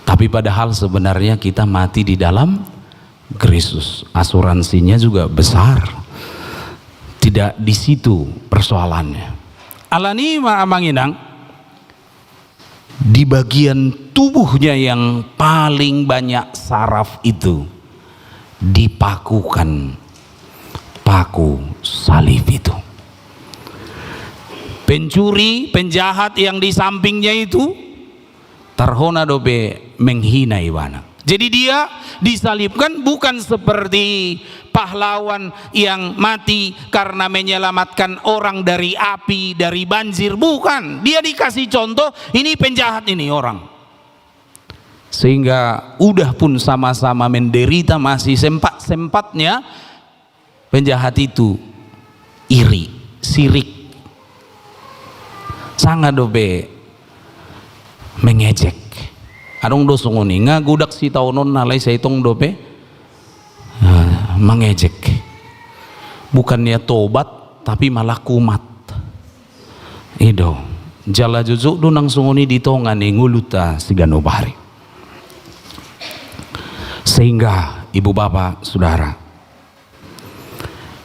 [SPEAKER 4] Tapi padahal sebenarnya kita mati di dalam Kristus, asuransinya juga besar. Tidak di situ persoalannya. Alani Amang Inang, di bagian tubuhnya yang paling banyak saraf itu dipakukan paku salib itu. Pencuri, penjahat yang di sampingnya itu tarhona dobe menghina Iwana. Jadi dia disalibkan bukan seperti pahlawan yang mati karena menyelamatkan orang dari api, dari banjir, bukan. Dia dikasih contoh, ini penjahat ini orang. Sehingga udah pun sama-sama menderita, masih sempat-sempatnya penjahat itu iri, sirik, sangat dobe mengejek. Adong do sunguni ngagudak si taunon nalai sa itong dope mengejek, bukannya tobat tapi malah kumat. Ido jala jujuk do nang sunguni ditongan nguluta siganobari. Sehingga ibu bapak saudara,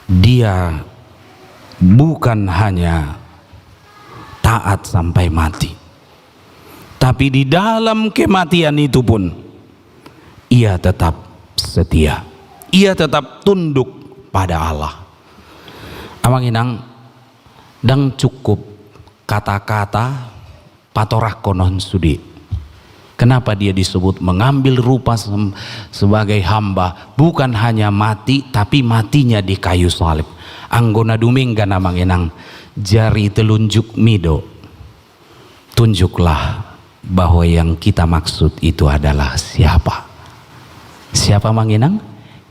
[SPEAKER 4] dia bukan hanya taat sampai mati, tapi di dalam kematian itu pun ia tetap setia, ia tetap tunduk pada Allah. Amang Inang, dang cukup kata-kata patorak konon sudi. Kenapa dia disebut mengambil rupa sebagai hamba? Bukan hanya mati, tapi matinya di kayu salib. Anggona duminggan Amang Inang, jari telunjuk mido, tunjuklah bahwa yang kita maksud itu adalah siapa? Siapa Mang Inang?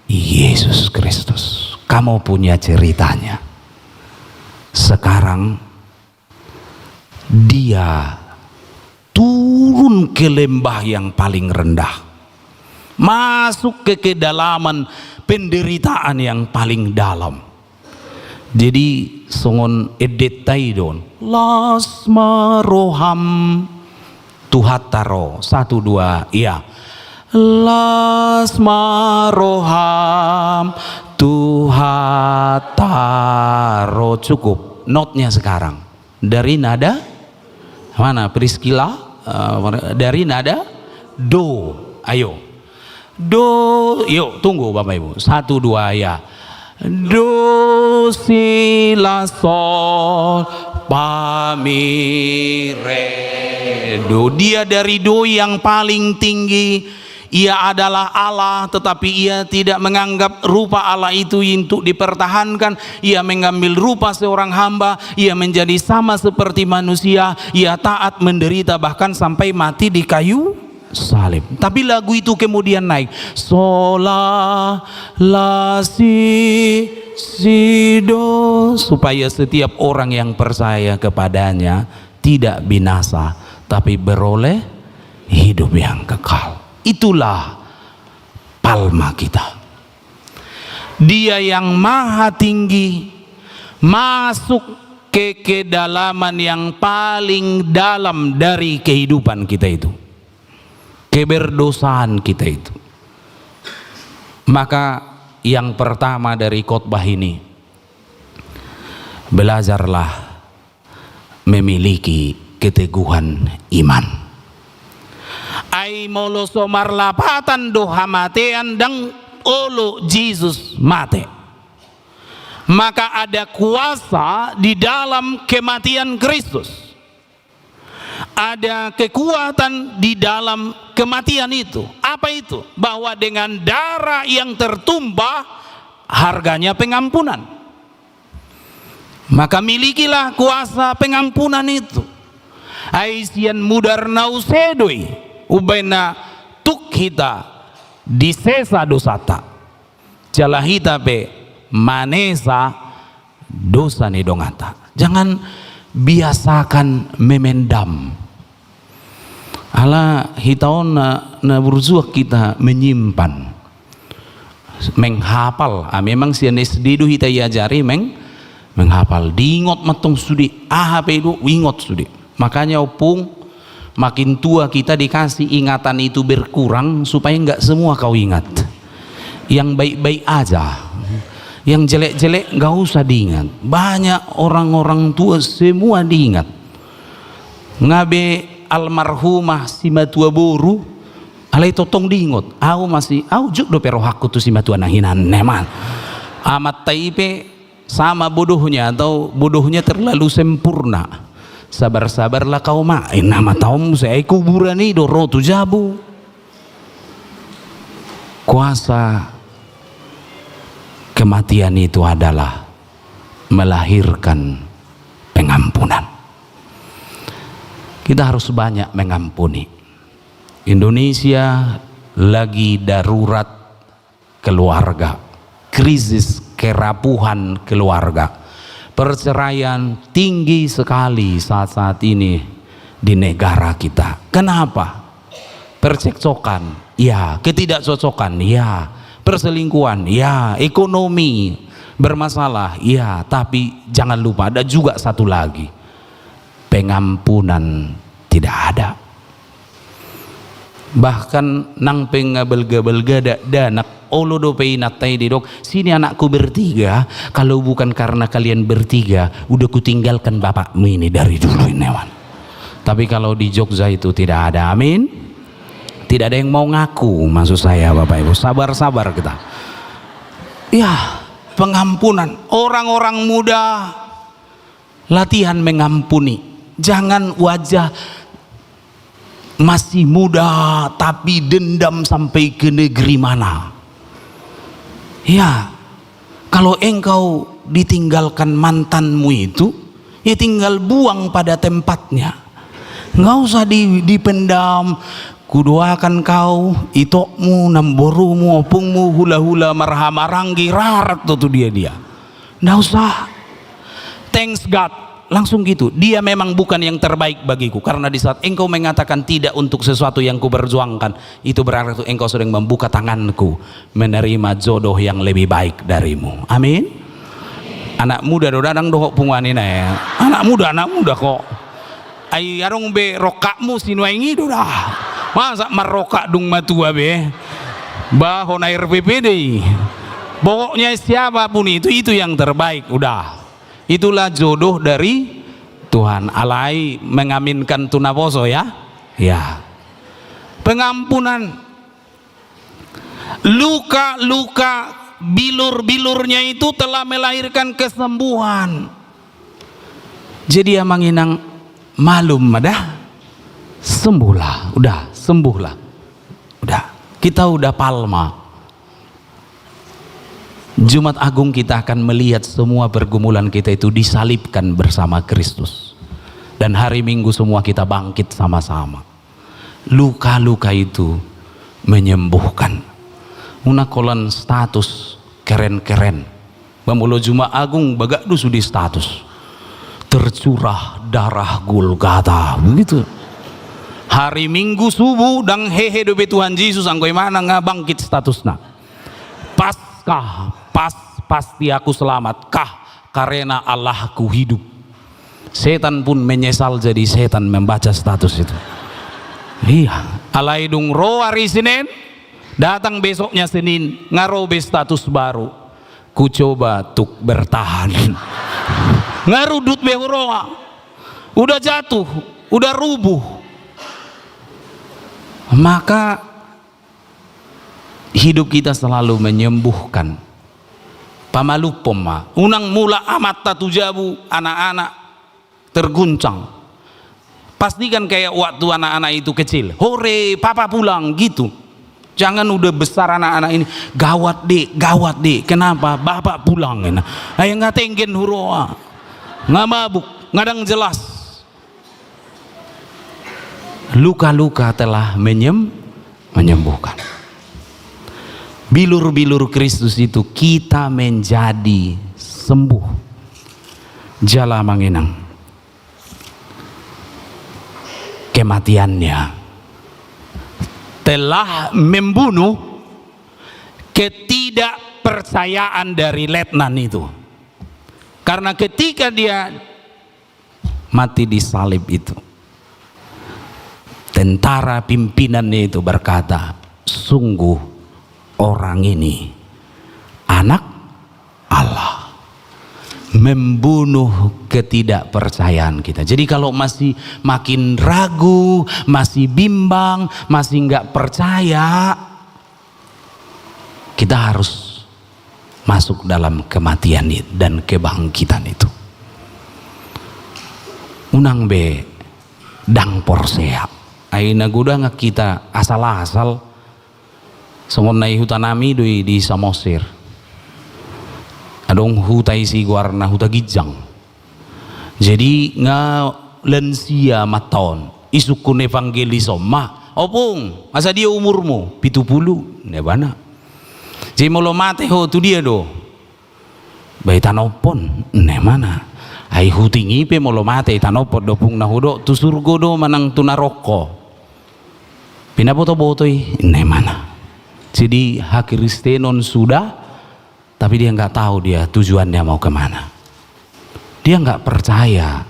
[SPEAKER 4] Yesus Kristus. Kamu punya ceritanya. Sekarang dia turun ke lembah yang paling rendah, masuk ke kedalaman penderitaan yang paling dalam. Jadi songon edetaidon lasmaroham tuhataro 1 2 iya lasmaroham tuhataro. Cukup notnya sekarang dari nada mana Priscilla, dari nada do. Ayo do, yuk tunggu Bapak Ibu, 1 2 ya. Do si la sol fa mi re do. Dia dari do yang paling tinggi ia adalah Allah, tetapi ia tidak menganggap rupa Allah itu untuk dipertahankan. Ia mengambil rupa seorang hamba, ia menjadi sama seperti manusia, ia taat, menderita, bahkan sampai mati di kayu salib. Tapi lagu itu kemudian naik, sola la si do, supaya setiap orang yang percaya kepadanya tidak binasa, tapi beroleh hidup yang kekal. Itulah palma kita. Dia yang maha tinggi masuk ke kedalaman yang paling dalam dari kehidupan kita itu, keberdosaan kita itu. Maka yang pertama dari khotbah ini, belajarlah memiliki keteguhan iman. Ai molo somar lapatan do hamatean dang olo Jesus mate. Maka ada kuasa di dalam kematian Kristus. Ada kekuatan di dalam kematian itu. Apa itu? Bahwa dengan darah yang tertumpah harganya pengampunan. Maka milikilah kuasa pengampunan itu. Aisian mudar nausedoi ubena tukhita disesa dosata jalahita pe manesa dosa ni dongata. Jangan biasakan memendam. Ala hitaon na berzuak kita menyimpan, menghafal. Memang si SD hita iajari menghafal. Diingot matong sudi. Pe itu ingot sudi. Makanya opung makin tua kita dikasih ingatan itu berkurang supaya enggak semua kau ingat. Yang baik-baik aja. Yang jelek-jelek enggak usah diingat. Banyak orang-orang tua semua diingat. Ngabe almarhumah si matua boru alai totong diingot. Aku juk do pero hakku tu si matua nahinan neman. Amat taipe sama bodohnya atau bodohnya terlalu sempurna. Sabar-sabarlah kau main nama taum saya kuburan ini doro tu jabu. Kuasa kematian itu adalah melahirkan pengampunan. Kita harus banyak mengampuni. Indonesia lagi darurat keluarga, krisis kerapuhan keluarga. Perceraian tinggi sekali saat-saat ini di negara kita. Kenapa? Percekcokan, ya. Ketidakcocokan, ya. Perselingkuhan, ya. Ekonomi bermasalah, ya. Tapi jangan lupa ada juga satu lagi, pengampunan tidak ada. Bahkan nang pengabel-gabel gada danak olo do peinatai di dok, sini anakku bertiga, kalau bukan karena kalian bertiga udah kutinggalkan bapakmu ini dari dulu ini. Tapi kalau di Jogja itu tidak ada. Amin. Tidak ada yang mau ngaku, maksud saya Bapak Ibu. Sabar-sabar kita. Ya, pengampunan. Orang-orang muda latihan mengampuni. Jangan wajah masih muda tapi dendam sampai ke negeri mana. Ya, kalau engkau ditinggalkan mantanmu itu, ya tinggal buang pada tempatnya. Nggak usah dipendam. Kudoakan kau, itokmu, namborumu, opungmu, hula-hula, marhamaranggi, rarat tuh dia. Nggak usah. Thanks God. Langsung gitu, dia memang bukan yang terbaik bagiku. Karena di saat engkau mengatakan tidak untuk sesuatu yang kuberjuangkan, itu berarti engkau sedang membuka tanganku menerima jodoh yang lebih baik darimu. Amin. Anak muda dadang dohok punguanina ya. Anak muda kok. Ay arong be rokakmu sinuaingi dah. Masa marokak dung matua be. Bahon air PPD. Pokoknya siapapun itu yang terbaik udah. Itulah jodoh dari Tuhan. Alai mengaminkan tunaposo ya. Ya. Pengampunan. Luka-luka bilur-bilurnya itu telah melahirkan kesembuhan. Jadi yang manginang malum madah sembuhlah, udah sembuhlah. Udah. Kita udah palma. Jumat Agung kita akan melihat semua pergumulan kita itu disalibkan bersama Kristus. Dan hari Minggu semua kita bangkit sama-sama. Luka-luka itu menyembuhkan. Unakolan status keren-keren. Bamulo Jumat Agung bagak dusu di status. Tercurah darah Golgata. Begitu. Hari Minggu subuh dan hehe dobe Tuhan Yesus angkoi mana ngabangkit statusna. Paskah, pasti aku selamat kah karena Allahku hidup. Setan pun menyesal jadi setan membaca status itu. Iya, alaidung roh hari Senin, datang besoknya Senin ngarobe status baru. Ku coba tuk bertahan. Ngarudut behuroa. Udah jatuh, udah rubuh. Maka hidup kita selalu menyembuhkan. Pamalupom ma, unang mula amat tatujabu anak-anak terguncang. Pastikan kayak waktu anak-anak itu kecil, hore papa pulang gitu. Jangan udah besar anak-anak ini, gawat dek, kenapa bapak pulang? Ayo nggak tenggen huroa, nggak mabuk, ngadang jelas. Luka-luka telah menyembuhkan. Bilur-bilur Kristus itu kita menjadi sembuh. Jala manginang. Kematiannya telah membunuh ketidakpercayaan dari letnan itu. Karena ketika dia mati di salib itu, tentara pimpinannya itu berkata, sungguh orang ini anak Allah. Membunuh ketidakpercayaan kita. Jadi kalau masih makin ragu, masih bimbang, masih nggak percaya, kita harus masuk dalam kematian dan kebangkitan itu. Unang be dang porsea. Aina guda nggak kita asal-asal. Songon nai hutanami di Samosir. Adong hutai si guarna huta gijang. Jadi nga lensia maton isukun evangelisom mah opung masa dia umurmu 70 ne bana. Jadi molo mate ho tu dia do. Bai tanopon ne mana. Ai hutingi pe molo mate tanopon do pung nahudo tu surgo do manang tu naroko. Pinaboto-botoi ne mana. Jadi hak Kristenon sudah, tapi dia nggak tahu dia tujuannya mau kemana. Dia nggak percaya,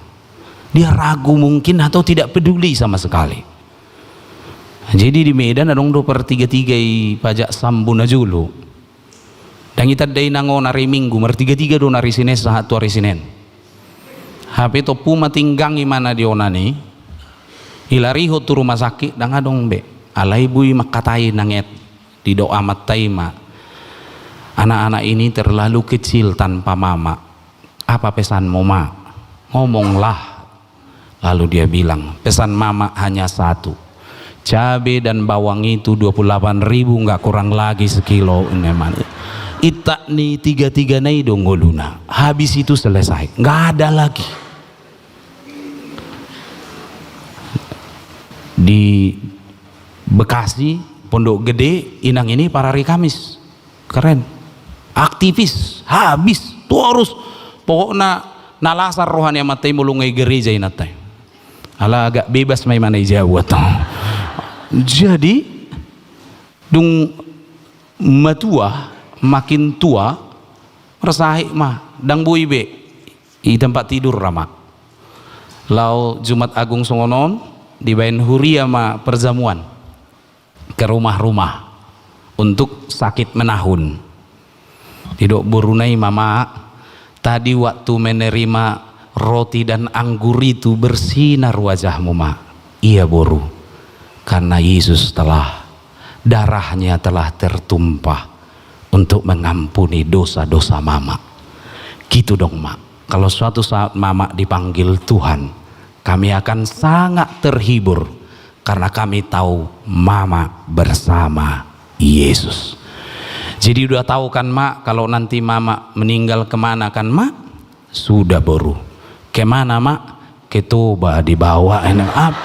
[SPEAKER 4] dia ragu mungkin atau tidak peduli sama sekali. Jadi di Medan ada 2/3 pajak sambuna julu. Dan kita day nango nari Minggu, 3/3 do nari Senin satu hari Senin. HP topu matinggang imana di onani, ilariho tu rumah sakit, dan adong be, alai bui makatai nanget. Di doa mataima, anak-anak ini terlalu kecil tanpa mama. Apa pesanmu ma? Ngomonglah. Lalu dia bilang, pesan mama hanya satu, cabai dan bawang itu 28.000 nggak kurang lagi sekilo. Itak nih 3 nai donggoluna. Habis itu selesai, nggak ada lagi. Di Bekasi Pondok Gede, Inang ini para hari Kamis, keren, aktivis, habis, tuh harus, pokoknya nalasar rohani amatai mulungai gereja inatai, ala agak bebas main mana Jawa tuh. Jadi, dung matua, makin tua, resahik mah, dang buibe, di tempat tidur ramah. Lau Jumat Agung Songonon, di Bain Huria ma perjamuan. Ke rumah-rumah untuk sakit menahun. Tidak burunai mama, tadi waktu menerima roti dan anggur itu bersinar wajahmu ma. Iya boru, karena Yesus darahnya telah tertumpah untuk mengampuni dosa-dosa mama. Gitu dong mak. Kalau suatu saat mama dipanggil Tuhan, kami akan sangat terhibur. Karena kami tahu mama bersama Yesus. Jadi udah tahu kan mak, kalau nanti mama meninggal kemana kan mak? Sudah baru. Kemana mak? Ke Toba, dibawa enak apa?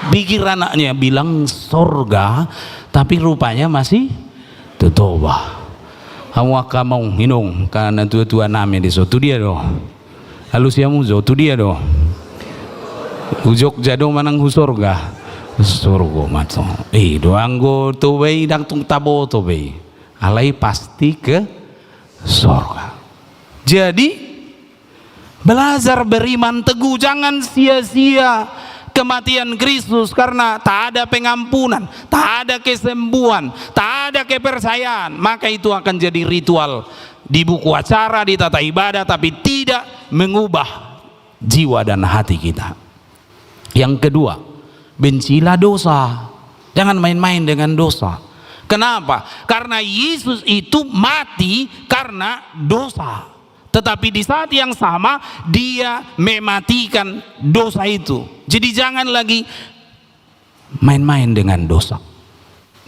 [SPEAKER 4] Pikir anaknya bilang sorga, tapi rupanya masih ke Toba. Kamu akan mau minum karena tua-tua namanya di situ dia doh. Halus ya muzo tu dia doh. Ujok jado manang husorga. Surga mato. Doang go to bay dang tung tabo to bay. Alai pasti ke surga. Jadi belajar beriman teguh, jangan sia-sia kematian Kristus karena tak ada pengampunan, tak ada kesembuhan, tak ada kepercayaan. Maka itu akan jadi ritual di buku acara, di tata ibadah, tapi tidak mengubah jiwa dan hati kita. Yang kedua, bencilah dosa. Jangan main-main dengan dosa. Kenapa? Karena Yesus itu mati karena dosa. Tetapi di saat yang sama dia mematikan dosa itu. Jadi jangan lagi main-main dengan dosa.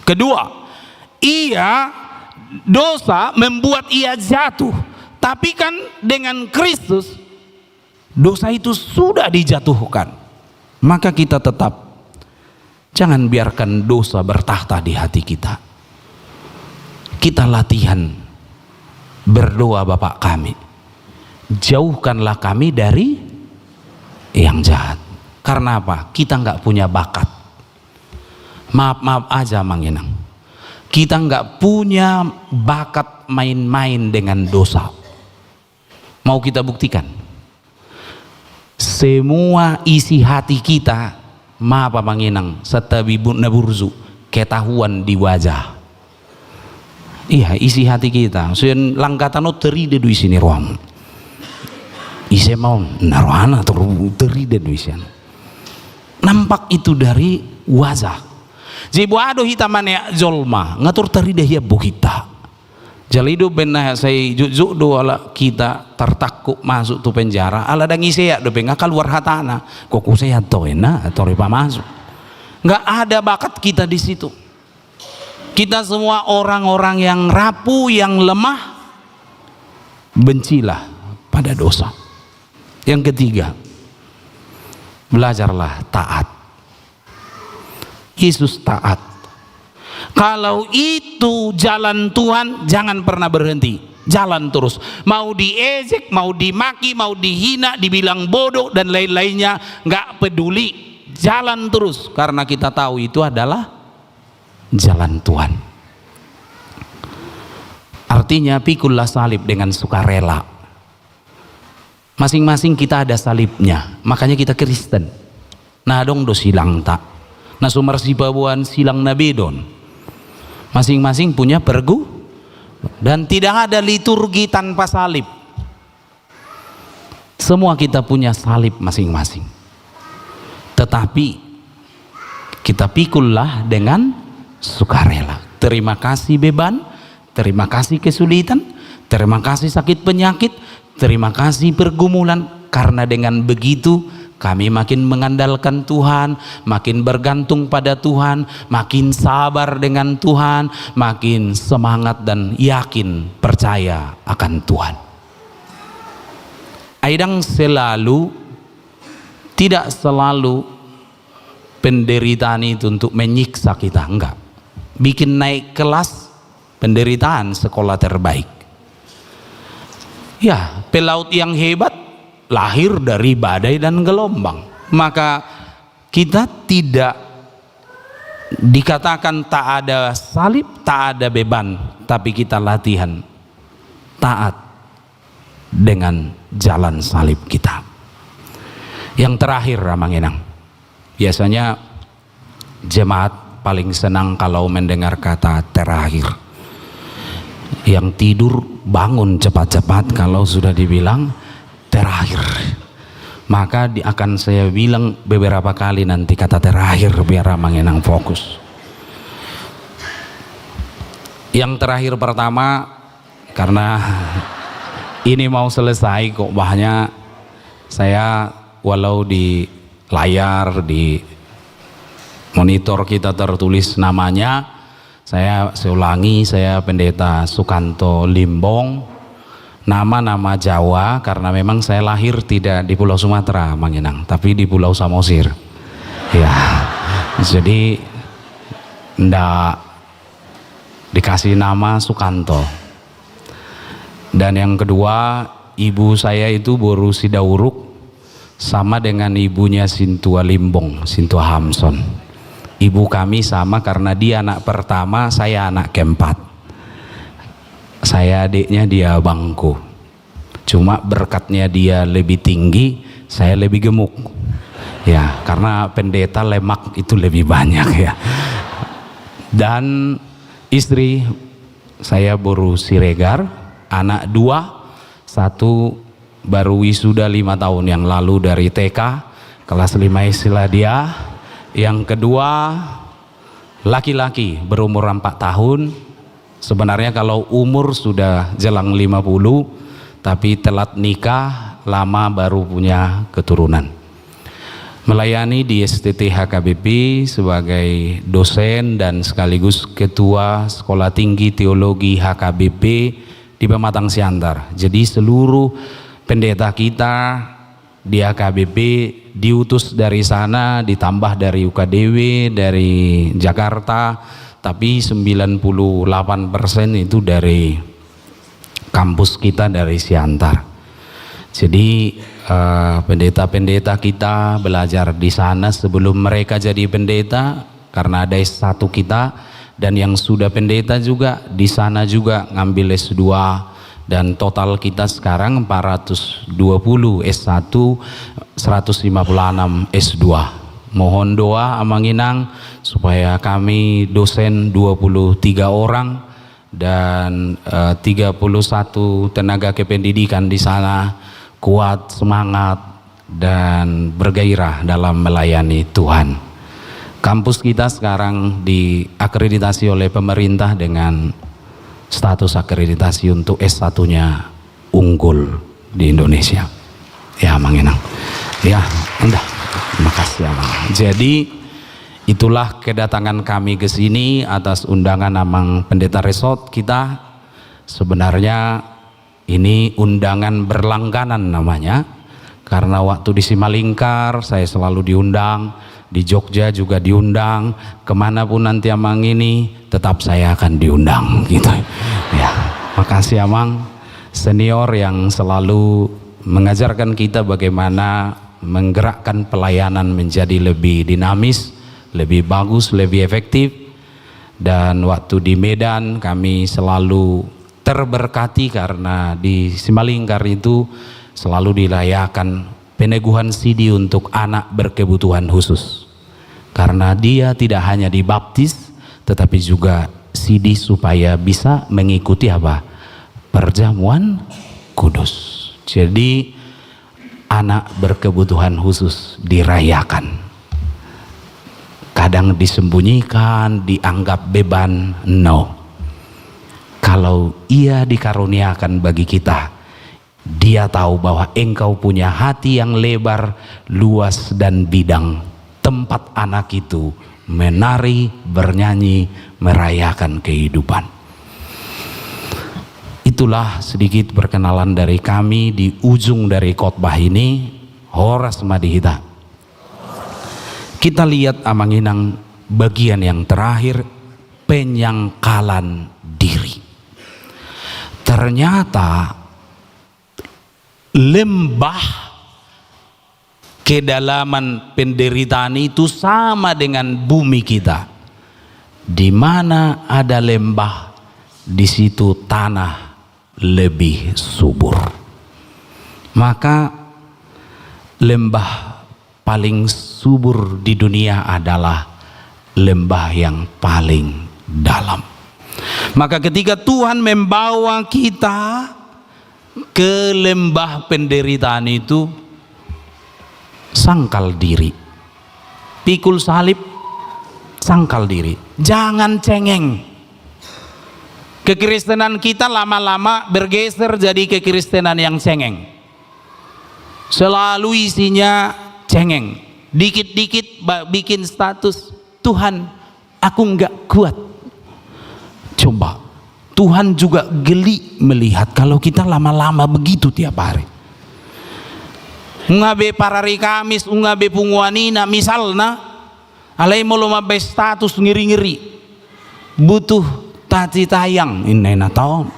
[SPEAKER 4] Kedua, dosa membuat ia jatuh. Tapi kan dengan Kristus dosa itu sudah dijatuhkan. Maka kita tetap jangan biarkan dosa bertahta di hati kita. Kita latihan berdoa, Bapa kami, jauhkanlah kami dari yang jahat. Karena apa? Kita nggak punya bakat. Maaf aja Mang Inang, kita nggak punya bakat main-main dengan dosa. Mau kita buktikan? Semua isi hati kita, maaf Mang Inang, setabibun naburzu, ketahuan di wajah. Iya, isi hati kita. Sen langkatano teride di sini ruang. Ise mau naruhana teride di sini. Nampak itu dari wajah. Jadi ado hitamane jolma ngatur teride ya buhita. Jalido benah saya jujuk do ala kita tertakuk masuk tu penjara. Ala dangi saya do benga keluar hatana. Kok saya toena atau ripa masuk. Nggak ada bakat kita di situ. Kita semua orang-orang yang rapuh, yang lemah. Bencilah pada dosa. Yang ketiga, belajarlah taat. Yesus taat. Kalau itu jalan Tuhan, jangan pernah berhenti. Jalan terus. Mau diejek, mau dimaki, mau dihina, dibilang bodoh dan lain-lainnya, nggak peduli. Jalan terus karena kita tahu itu adalah jalan Tuhan. Artinya pikullah salib dengan sukarela. Masing-masing kita ada salibnya, makanya kita Kristen. Nah dong do silang tak. Nah sumber sibabuan silang nabedon. Masing-masing punya pergu dan tidak ada liturgi tanpa salib. Semua kita punya salib masing-masing. Tetapi kita pikullah dengan sukarela. Terima kasih beban, terima kasih kesulitan, terima kasih sakit penyakit, terima kasih pergumulan. Karena dengan begitu kami makin mengandalkan Tuhan, makin bergantung pada Tuhan, makin sabar dengan Tuhan, makin semangat dan yakin percaya akan Tuhan. Aidang tidak selalu penderitaan itu untuk menyiksa kita, enggak. Bikin naik kelas penderitaan sekolah terbaik. Ya, pelaut yang hebat lahir dari badai dan gelombang. Maka kita tidak dikatakan tak ada salib, tak ada beban, tapi kita latihan taat dengan jalan salib kita. Yang terakhir Ramang Enang, biasanya jemaat paling senang kalau mendengar kata terakhir. Yang tidur bangun cepat-cepat kalau sudah dibilang terakhir. Maka akan saya bilang beberapa kali nanti kata terakhir biar Ramang Enang fokus. Yang terakhir pertama, karena ini mau selesai kok, bahnya saya walau di layar, di monitor kita tertulis namanya, Saya ulangi, saya Pendeta Sukanto Limbong. Nama-nama Jawa karena memang saya lahir tidak di Pulau Sumatera, Manginang, tapi di Pulau Samosir. Ya, jadi ndak dikasih nama Sukanto. Dan yang kedua, ibu saya itu Boru Sidauruk, sama dengan ibunya Sintua Limbong, Sintua Hamson. Ibu kami sama karena dia anak pertama, saya anak keempat. Saya adiknya, dia abangku. Cuma berkatnya dia lebih tinggi, saya lebih gemuk. Ya, karena pendeta lemak itu lebih banyak ya. Dan istri saya Boru Siregar, anak 2, 1 baru wisuda 5 tahun yang lalu dari TK, kelas 5 istilah dia. Yang kedua laki-laki berumur 4 tahun. Sebenarnya kalau umur sudah jelang 50, tapi telat nikah, lama baru punya keturunan. Melayani di STT HKBP sebagai dosen dan sekaligus ketua Sekolah Tinggi Teologi HKBP di Pematang Siantar. Jadi seluruh pendeta kita di HKBP diutus dari sana, ditambah dari UKDW, dari Jakarta, tapi 98% itu dari kampus kita dari Siantar. Jadi pendeta-pendeta kita belajar di sana sebelum mereka jadi pendeta, karena ada S1 kita, dan yang sudah pendeta juga di sana juga ngambil S2, dan total kita sekarang 420 S1, 156 S2. Mohon doa Amanginang supaya kami dosen 23 orang dan 31 tenaga kependidikan di sana kuat, semangat, dan bergairah dalam melayani Tuhan. Kampus kita sekarang diakreditasi oleh pemerintah dengan status akreditasi untuk S1-nya unggul di Indonesia. Ya, Manginang. Ya, endah. Terima kasih, Amang. Jadi itulah kedatangan kami ke sini atas undangan Amang Pendeta Resort kita. Sebenarnya ini undangan berlangganan namanya, karena waktu di Simalingkar saya selalu diundang, di Jogja juga diundang, kemanapun nanti Amang ini tetap saya akan diundang gitu. Ya, makasih Amang, senior yang selalu mengajarkan kita bagaimana menggerakkan pelayanan menjadi lebih dinamis, lebih bagus, lebih efektif. Dan waktu di Medan kami selalu terberkati karena di Simalingkar itu selalu dirayakan peneguhan sidi untuk anak berkebutuhan khusus, karena dia tidak hanya dibaptis tetapi juga sidi supaya bisa mengikuti apa? Perjamuan kudus. Jadi anak berkebutuhan khusus dirayakan. Kadang disembunyikan, dianggap beban. No. Kalau ia dikaruniakan bagi kita, dia tahu bahwa engkau punya hati yang lebar, luas, dan bidang. Tempat anak itu menari, bernyanyi, merayakan kehidupan. Itulah sedikit perkenalan dari kami di ujung dari khotbah ini. Horas Madihita. Kita lihat Amanginang bagian yang terakhir, penyangkalan diri. Ternyata lembah kedalaman penderitaan itu sama dengan bumi kita. Di mana ada lembah, di situ tanah lebih subur. Maka lembah paling subur di dunia adalah lembah yang paling dalam. Maka ketika Tuhan membawa kita ke lembah penderitaan itu, sangkal diri, pikul salib, sangkal diri, jangan cengeng. Kekristenan kita lama-lama bergeser jadi kekristenan yang cengeng, selalu isinya cengeng, dikit-dikit bikin status, Tuhan aku nggak kuat, Coba, Tuhan juga geli melihat kalau kita lama-lama begitu tiap hari. Ngabe parari Kamis, ngabe punguanina misalna, alai mau mabe status ngiri-ngiri, butuh tati tayang, ini na tahun.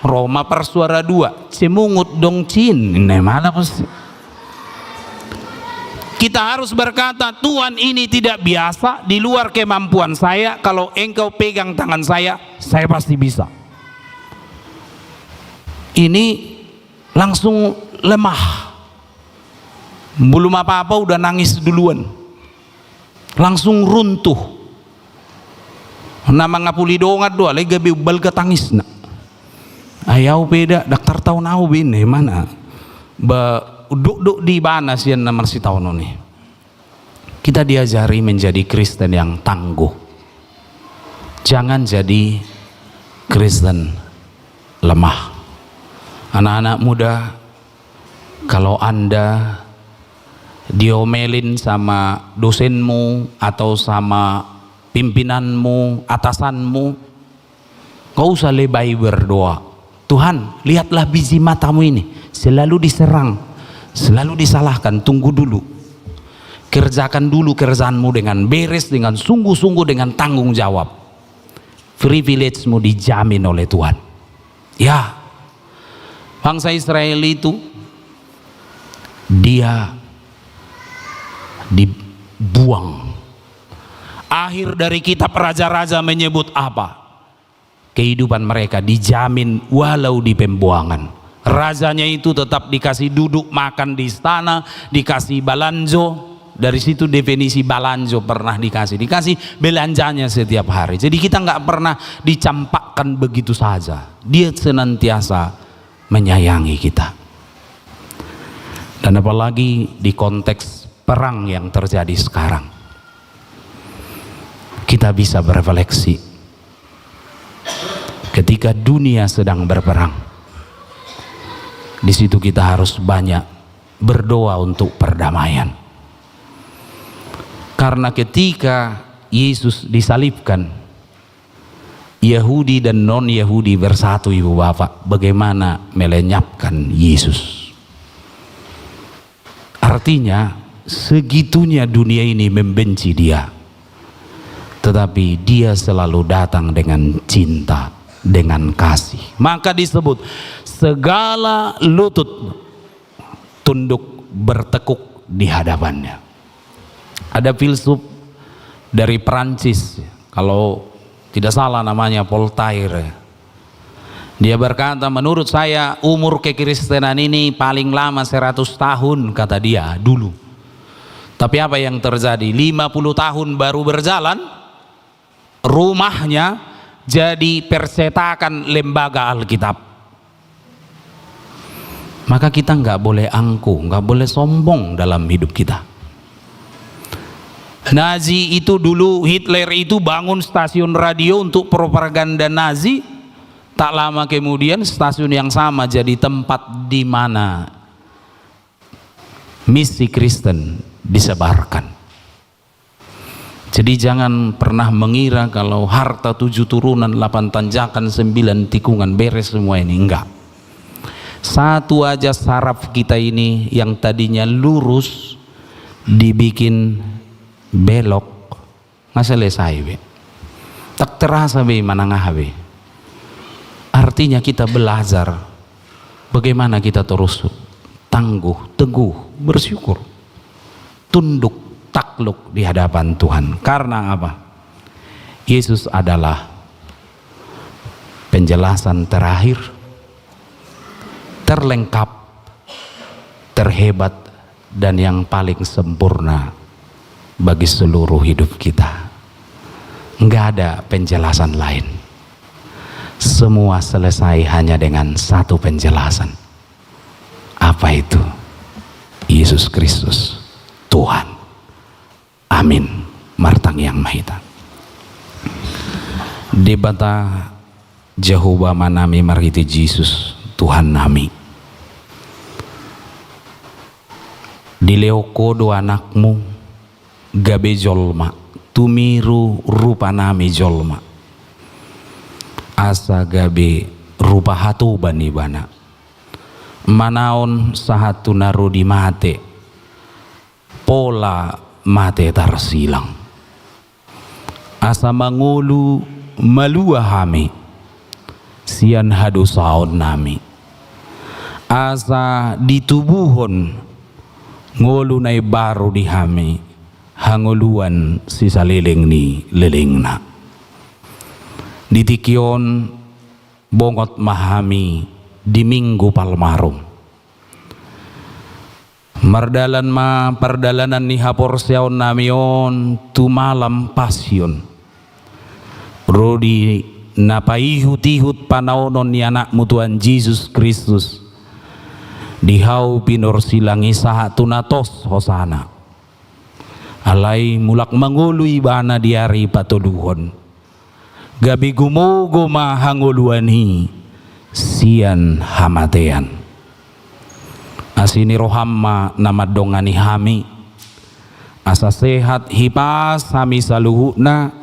[SPEAKER 4] Roma persuara 2, cemungut dong cin, ini mana pasti. Kita harus berkata, Tuhan ini tidak biasa, di luar kemampuan saya. Kalau engkau pegang tangan saya pasti bisa. Ini langsung lemah, belum apa-apa udah nangis duluan, langsung runtuh. Nama ngapuli dongat doa, lega bebal ketangis nak. Ayau beda, dokter tahu nahu bini mana? Duk di mana sih nomor si tahun ini. Kita diajari menjadi Kristen yang tangguh. Jangan jadi Kristen lemah. Anak-anak muda, kalau Anda diomelin sama dosenmu atau sama pimpinanmu, atasanmu, kau usah lebay berdoa. Tuhan, lihatlah biji matamu ini, selalu diserang, selalu disalahkan. Tunggu dulu, kerjakan dulu kerjaanmu dengan beres, dengan sungguh-sungguh, dengan tanggung jawab. Privilege-mu dijamin oleh Tuhan. Ya, bangsa Israel itu dia dibuang. Akhir dari kitab raja-raja menyebut apa? Kehidupan mereka dijamin walau di pembuangan. Rajanya itu tetap dikasih duduk makan di istana, dikasih balanjo. Dari situ definisi balanjo pernah dikasih belanjanya setiap hari. Jadi kita nggak pernah dicampakkan begitu saja. Dia senantiasa menyayangi kita. Dan apalagi di konteks perang yang terjadi sekarang, kita bisa berefleksi. Ketika dunia sedang berperang, di situ kita harus banyak berdoa untuk perdamaian. Karena ketika Yesus disalibkan, Yahudi dan non-Yahudi bersatu, ibu bapak, bagaimana melenyapkan Yesus. Artinya segitunya dunia ini membenci dia, tetapi dia selalu datang dengan cinta, dengan kasih. Maka disebut segala lutut tunduk bertekuk di hadapannya. Ada filsuf dari Prancis, kalau tidak salah namanya Voltaire. Dia berkata, menurut saya umur kekristenan ini paling lama 100 tahun, kata dia dulu. Tapi apa yang terjadi? 50 tahun baru berjalan, rumahnya jadi percetakan lembaga Alkitab. Maka kita nggak boleh angkuh, nggak boleh sombong dalam hidup kita. Nazi itu dulu, Hitler itu bangun stasiun radio untuk propaganda Nazi. Tak lama kemudian stasiun yang sama jadi tempat di mana misi Kristen disebarkan. Jadi jangan pernah mengira kalau harta 7 turunan, 8 tanjakan, 9 tikungan beres semua ini. Enggak. Satu aja saraf kita ini yang tadinya lurus dibikin belok, nggak selesai be. Tak terasa be manangah be. Artinya kita belajar bagaimana kita terus tangguh, teguh, bersyukur, tunduk, takluk di hadapan Tuhan. Karena apa? Yesus adalah penjelasan terakhir, terlengkap, terhebat, dan yang paling sempurna bagi seluruh hidup kita. Enggak ada penjelasan lain. Semua selesai hanya dengan satu penjelasan. Apa itu? Yesus Kristus, Tuhan. Amin. Martang yang mahita. Debata Jehovah manami marhiti Yesus, Tuhan nami. Dileoko do anakmu gabe jolma, tumiru rupa nami jolma. asa gabe rupa hatuban ibana manaon sahatu naru di mate pola mate tarsilang asa mangulu malua hami sian hadu saon nami asa ditubuhon ngolu nai baru di hami hanguluan sisa leleng ni lelengna ditikion bongot mahami di minggu palmarum mardalan ma perdalanan ni hapor siaon namion tu malam pasyon rodi napaihut-ihut panaonon ni anakmu Tuhan Yesus Kristus dihau pinor silangi saha tunatos hosana alai mulak mangulu ibana diari patoduhon gabi gumogo mahanguluani sian hamatean asini rohamma namadongani hami asa sehat hipas hami saluhuna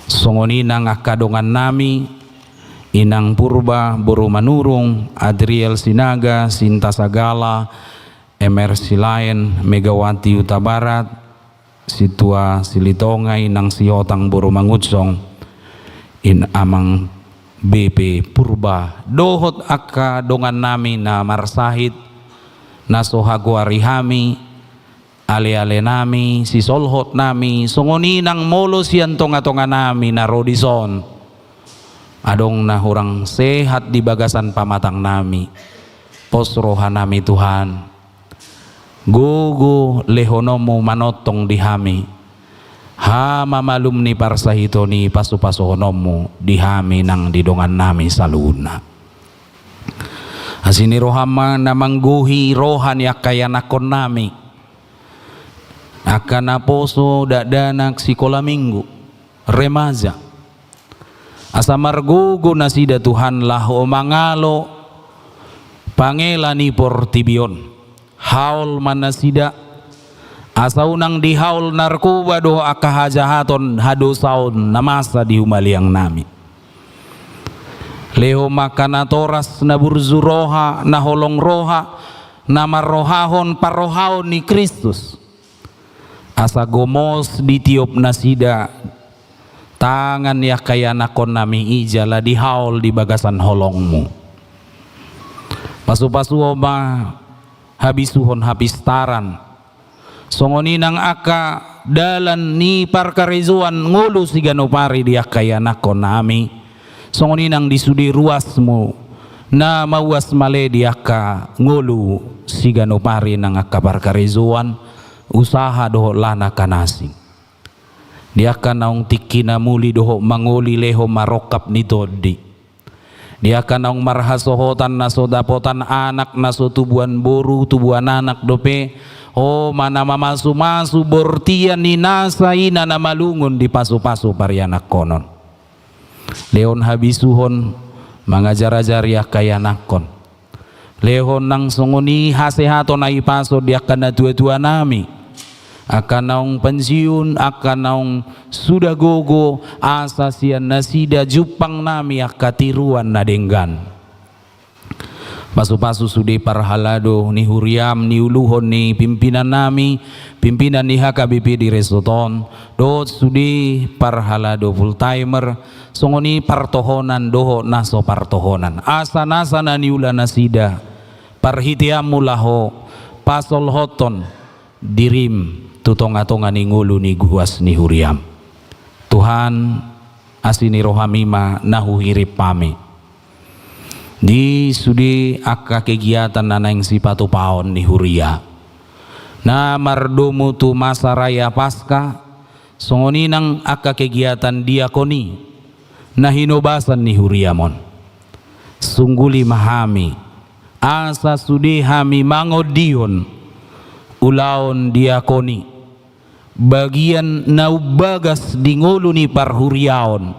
[SPEAKER 4] songoni nang akadongan nami inang purba buru manurung Adriel Sinaga Sinta Sagala Emer Silain Megawati Uta Barat Situa Silitongai nang siotang buru mangutsong in amang BP purba dohot akka dongan nami na marsahit na sohaguari hami ale-ale nami si solhot nami songoni nang molo siyan tonga-tonga nami na rodison adong na hurang sehat di bagasan pamatang nami posroha nami Tuhan gogo lehonomu manotong di hami ha mamalum ni parsahito ni pasu-pasuhonomu di hami nang didongan nami saluna asini rohama na mangguhi rohan yakayanakon nami akan naposo dadanak sikola minggu remaja asa margogo nasida Tuhan laho mangalo pangela ni portibion haul manasida asa unang di haul narkoba do akahajahaton hado saun namasa di humaliang nami leho makana toras na burzuroha na holong roha na marohahon parohahon ni Kristus asa gomos di tiop nasida tangan ya kaya nakon nami ijala di haul di bagasan holongmu pasu-pasu oma habisuhon hapistaran songoni nang aka dalan ni parkarizuan ngulu si ganopari dia kaya nakon nami songoni nang disudi ruasmu na mawas male dia ka ngulu si ganopari nang aka parkarizuan usaha doho lana kanasing dia kan naung tikina muli doho manguli leho marokap ni todi dia kan naung marhasohotan na sodapotan anak na so tubuan boru tubuan anak dope oh mana mamasu-masu bortian ni nasa ina na malungun di pasu-pasu parianak konon leon habisuhon mangajar-ajar ya kaya nakon lehon nang songoni hasehaton na ipaso dia kan na tua-tua nami akan naung pensiun akan naung sudah gogo asa sian nasida jupang nami akatiruan na denggan pasu-pasu sudi parhalado ni huriam ni uluhon ni pimpinan nami pimpinan ni HKBP di Resoton dot sudi parhalado full timer songoni partohonan doho naso partohonan asa nasa na niula nasida parhitiam mulaho pasol hoton dirim tutonga-tonga ni ngulu ni guas ni huriam Tuhan asini rohamima nahuhirip pami di sudi akka kegiatan nanang sipatu paon ni huria na mardomu tu masa raya pasca songoni nang akka kegiatan diakoni na hinobasan ni huriamon sungguli mahami asa sudi hami mangodion ulaon diakoni bagian naubagas di ngulu ni parhuriaon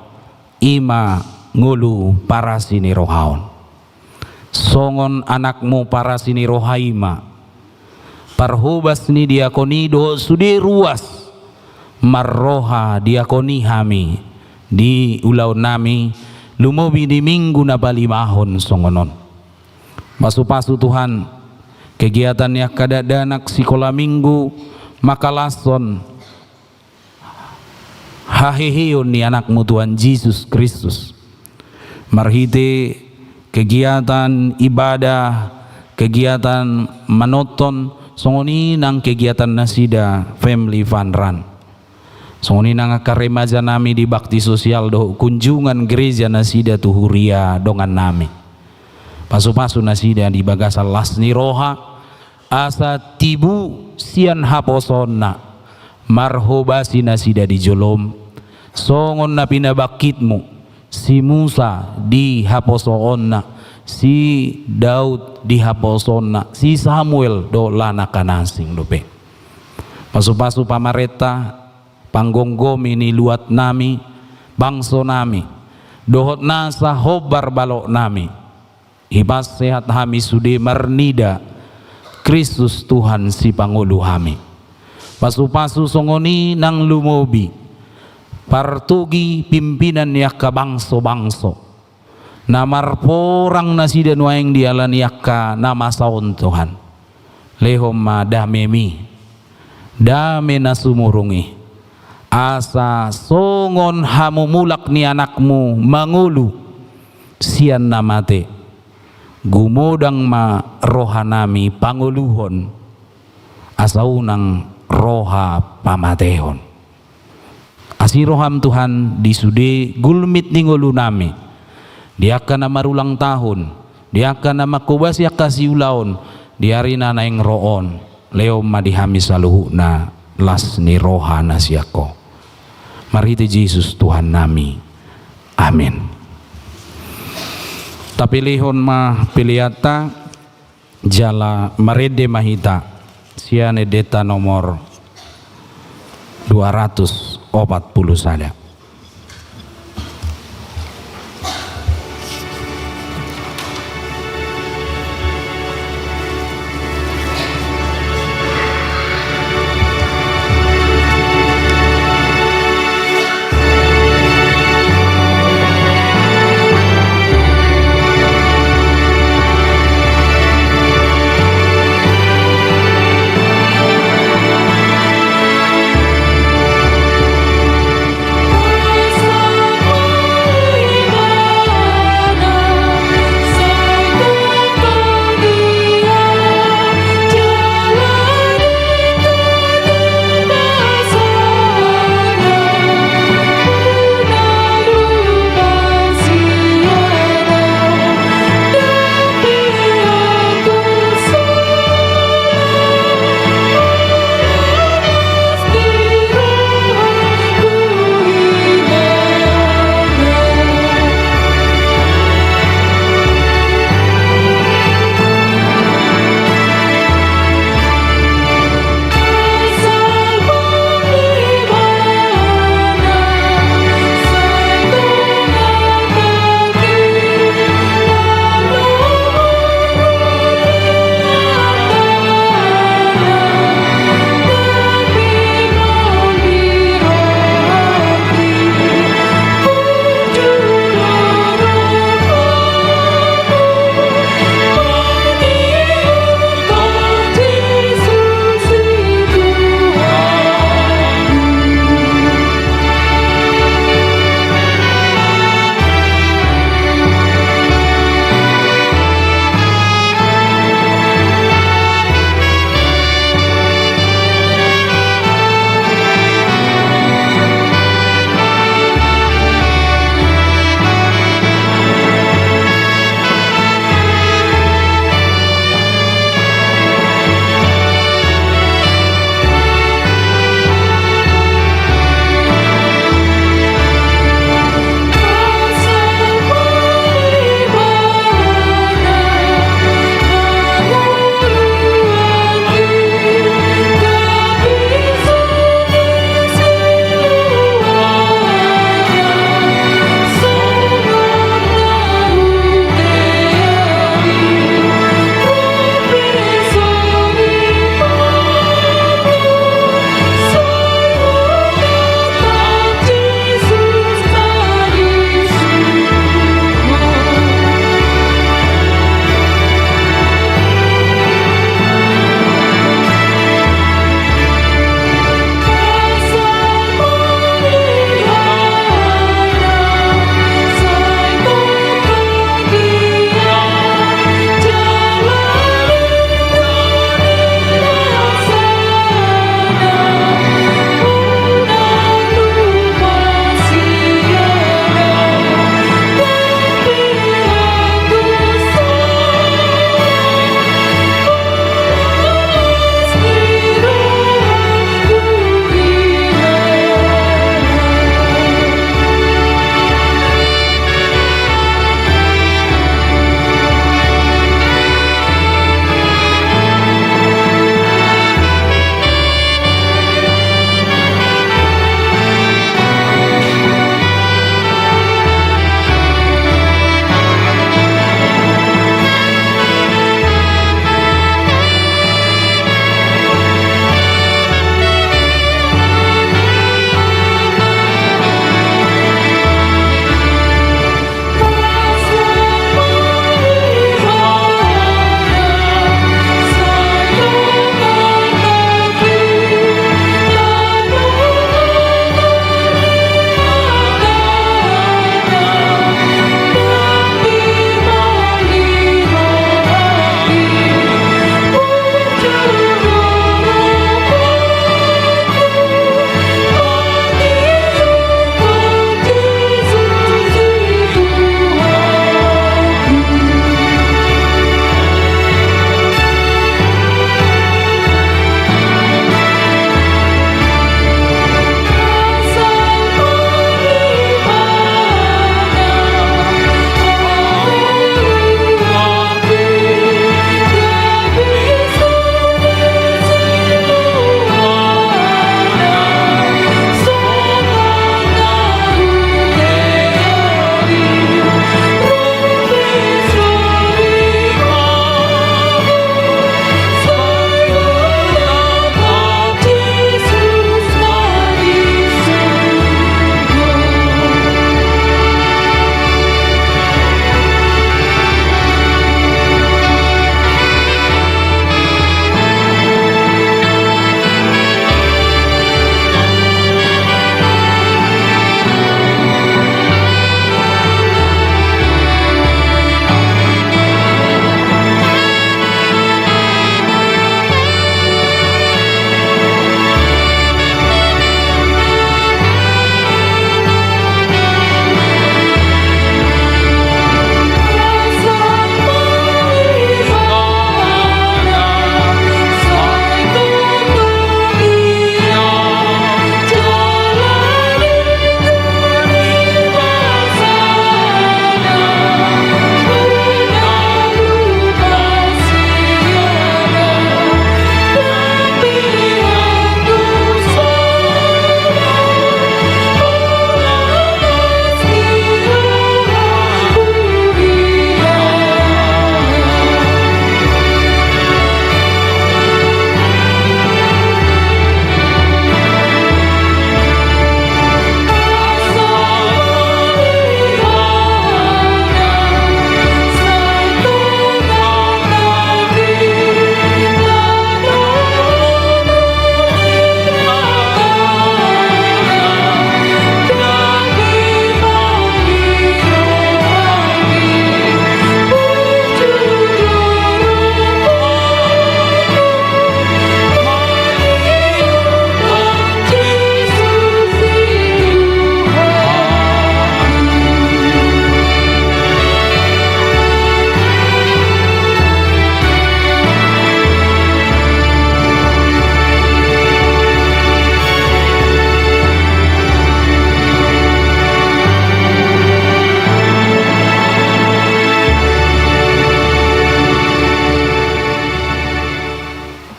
[SPEAKER 4] ima ngulu para sini rohaon songon anakmu para sini rohaima parhubas ni diakoni do sudi ruas marroha diakoni hami di ulaon nami lumobi di minggu na balimahon songonon. Pasu-pasu Tuhan, kegiatannya kadadanak sekolah minggu makalason hahihiun ni anakmu Tuhan Yesus Kristus. Marhite kegiatan ibadah, kegiatan manoton, songoni nang kegiatan nasida family fun run. Songoni nang karemaja nami di bakti sosial do kunjungan gereja nasida tuhuria dongan nami. Pasu-pasu nasida di bagasa lasni roha asa tibu sian haposonna marhobasi nasida di jolom songon na pinabakitmu si Musa di haposonna, si Daud di haposonna, si Samuel do lana kanasing dope. Pasu-pasu pamareta panggonggomi ni luat nami bangso nami dohot nasa hobar balok nami hibas sehat hami sude marnida Kristus Tuhan si pangulu hami. Pasu-pasu songoni nang lumobi partugi pimpinan yakka bangso-bangso namar porang nasida nuaing dialan yakka nama saun Tuhan lehom ma damemi dame nasumurungi asa songon hamumulak ni anakmu mangulu sian namate gumodang ma rohanami panguluhon asaunang roha pamatehon asiroham Tuhan disude gulmit ningulu nami dia akan marulang tahun dia akan makubas ya kasih ulaon diarina naing roon leo madihami saluhu na las ni roha nasiako marite Yesus Tuhan nami amin. Tapi lihon ma piliata jala marede mahita siane deta nomor 240 saja.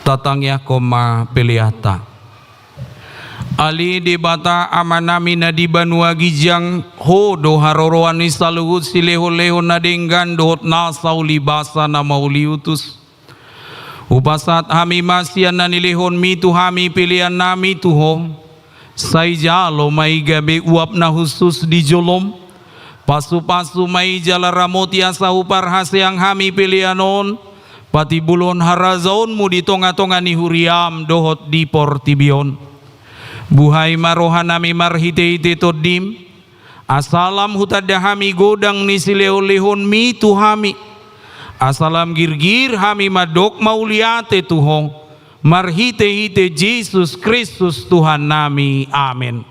[SPEAKER 4] tatangya koma peliata. Ali di bata amanami na di banua gijang ho do haroroan ni saluhut sileho-leho na denggan dohot nasaw libasa na mauliutus. Upasat hami masian na nilihon mi tu hami pilihan nami tuho. Say jalo may gabi uap na husus di jolom. Pasu-pasu may jala ramoti asa upar haseang hami pilihanon. Pati bulon harazaon mu di tonga-tonga ni huriam dohot di portibion. Buhay marohan nami marhite-hite todim. Asalam hutadahami godang ni sileo-lehon mi tuhami. Asalam girgir hami madok mauliate tuhong. Marhite-hite Jesus Kristus Tuhan nami. Amin.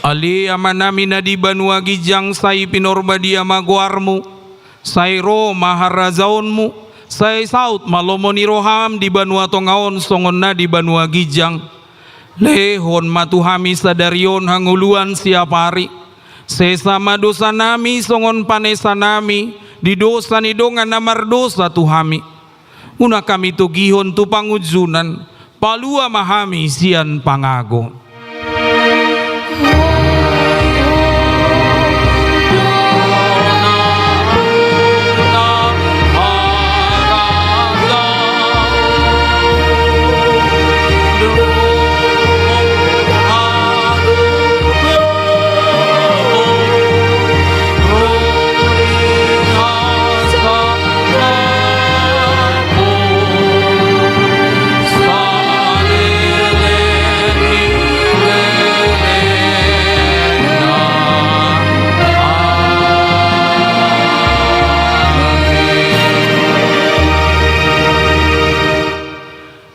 [SPEAKER 4] Ali amanami na di banua gijang say pinorbadia maguarmu, say ro maharazaonmu, say saut malomoni roham di banua tongaon songon na di banua gijang. Lehon matuhami sadarion hanguluan siap hari. Sesama dosa nami songon panesa nami, di dosa ni dongan namar dosa tuhami. Una kami tu gihon tu pangujunan, palua mahami sian pangago.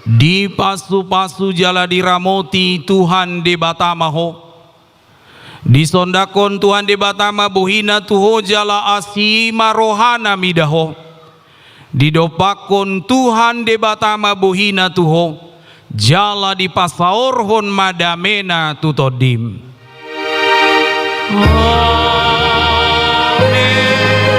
[SPEAKER 4] Di pasu-pasu jala diramoti Tuhan de batamaho. Di sondakon Tuhan de batama bohina tuho jala asima rohana midaho. Di dopakon Tuhan de batama bohina tuho jala di pasaorhon madamena tutodim. Amin.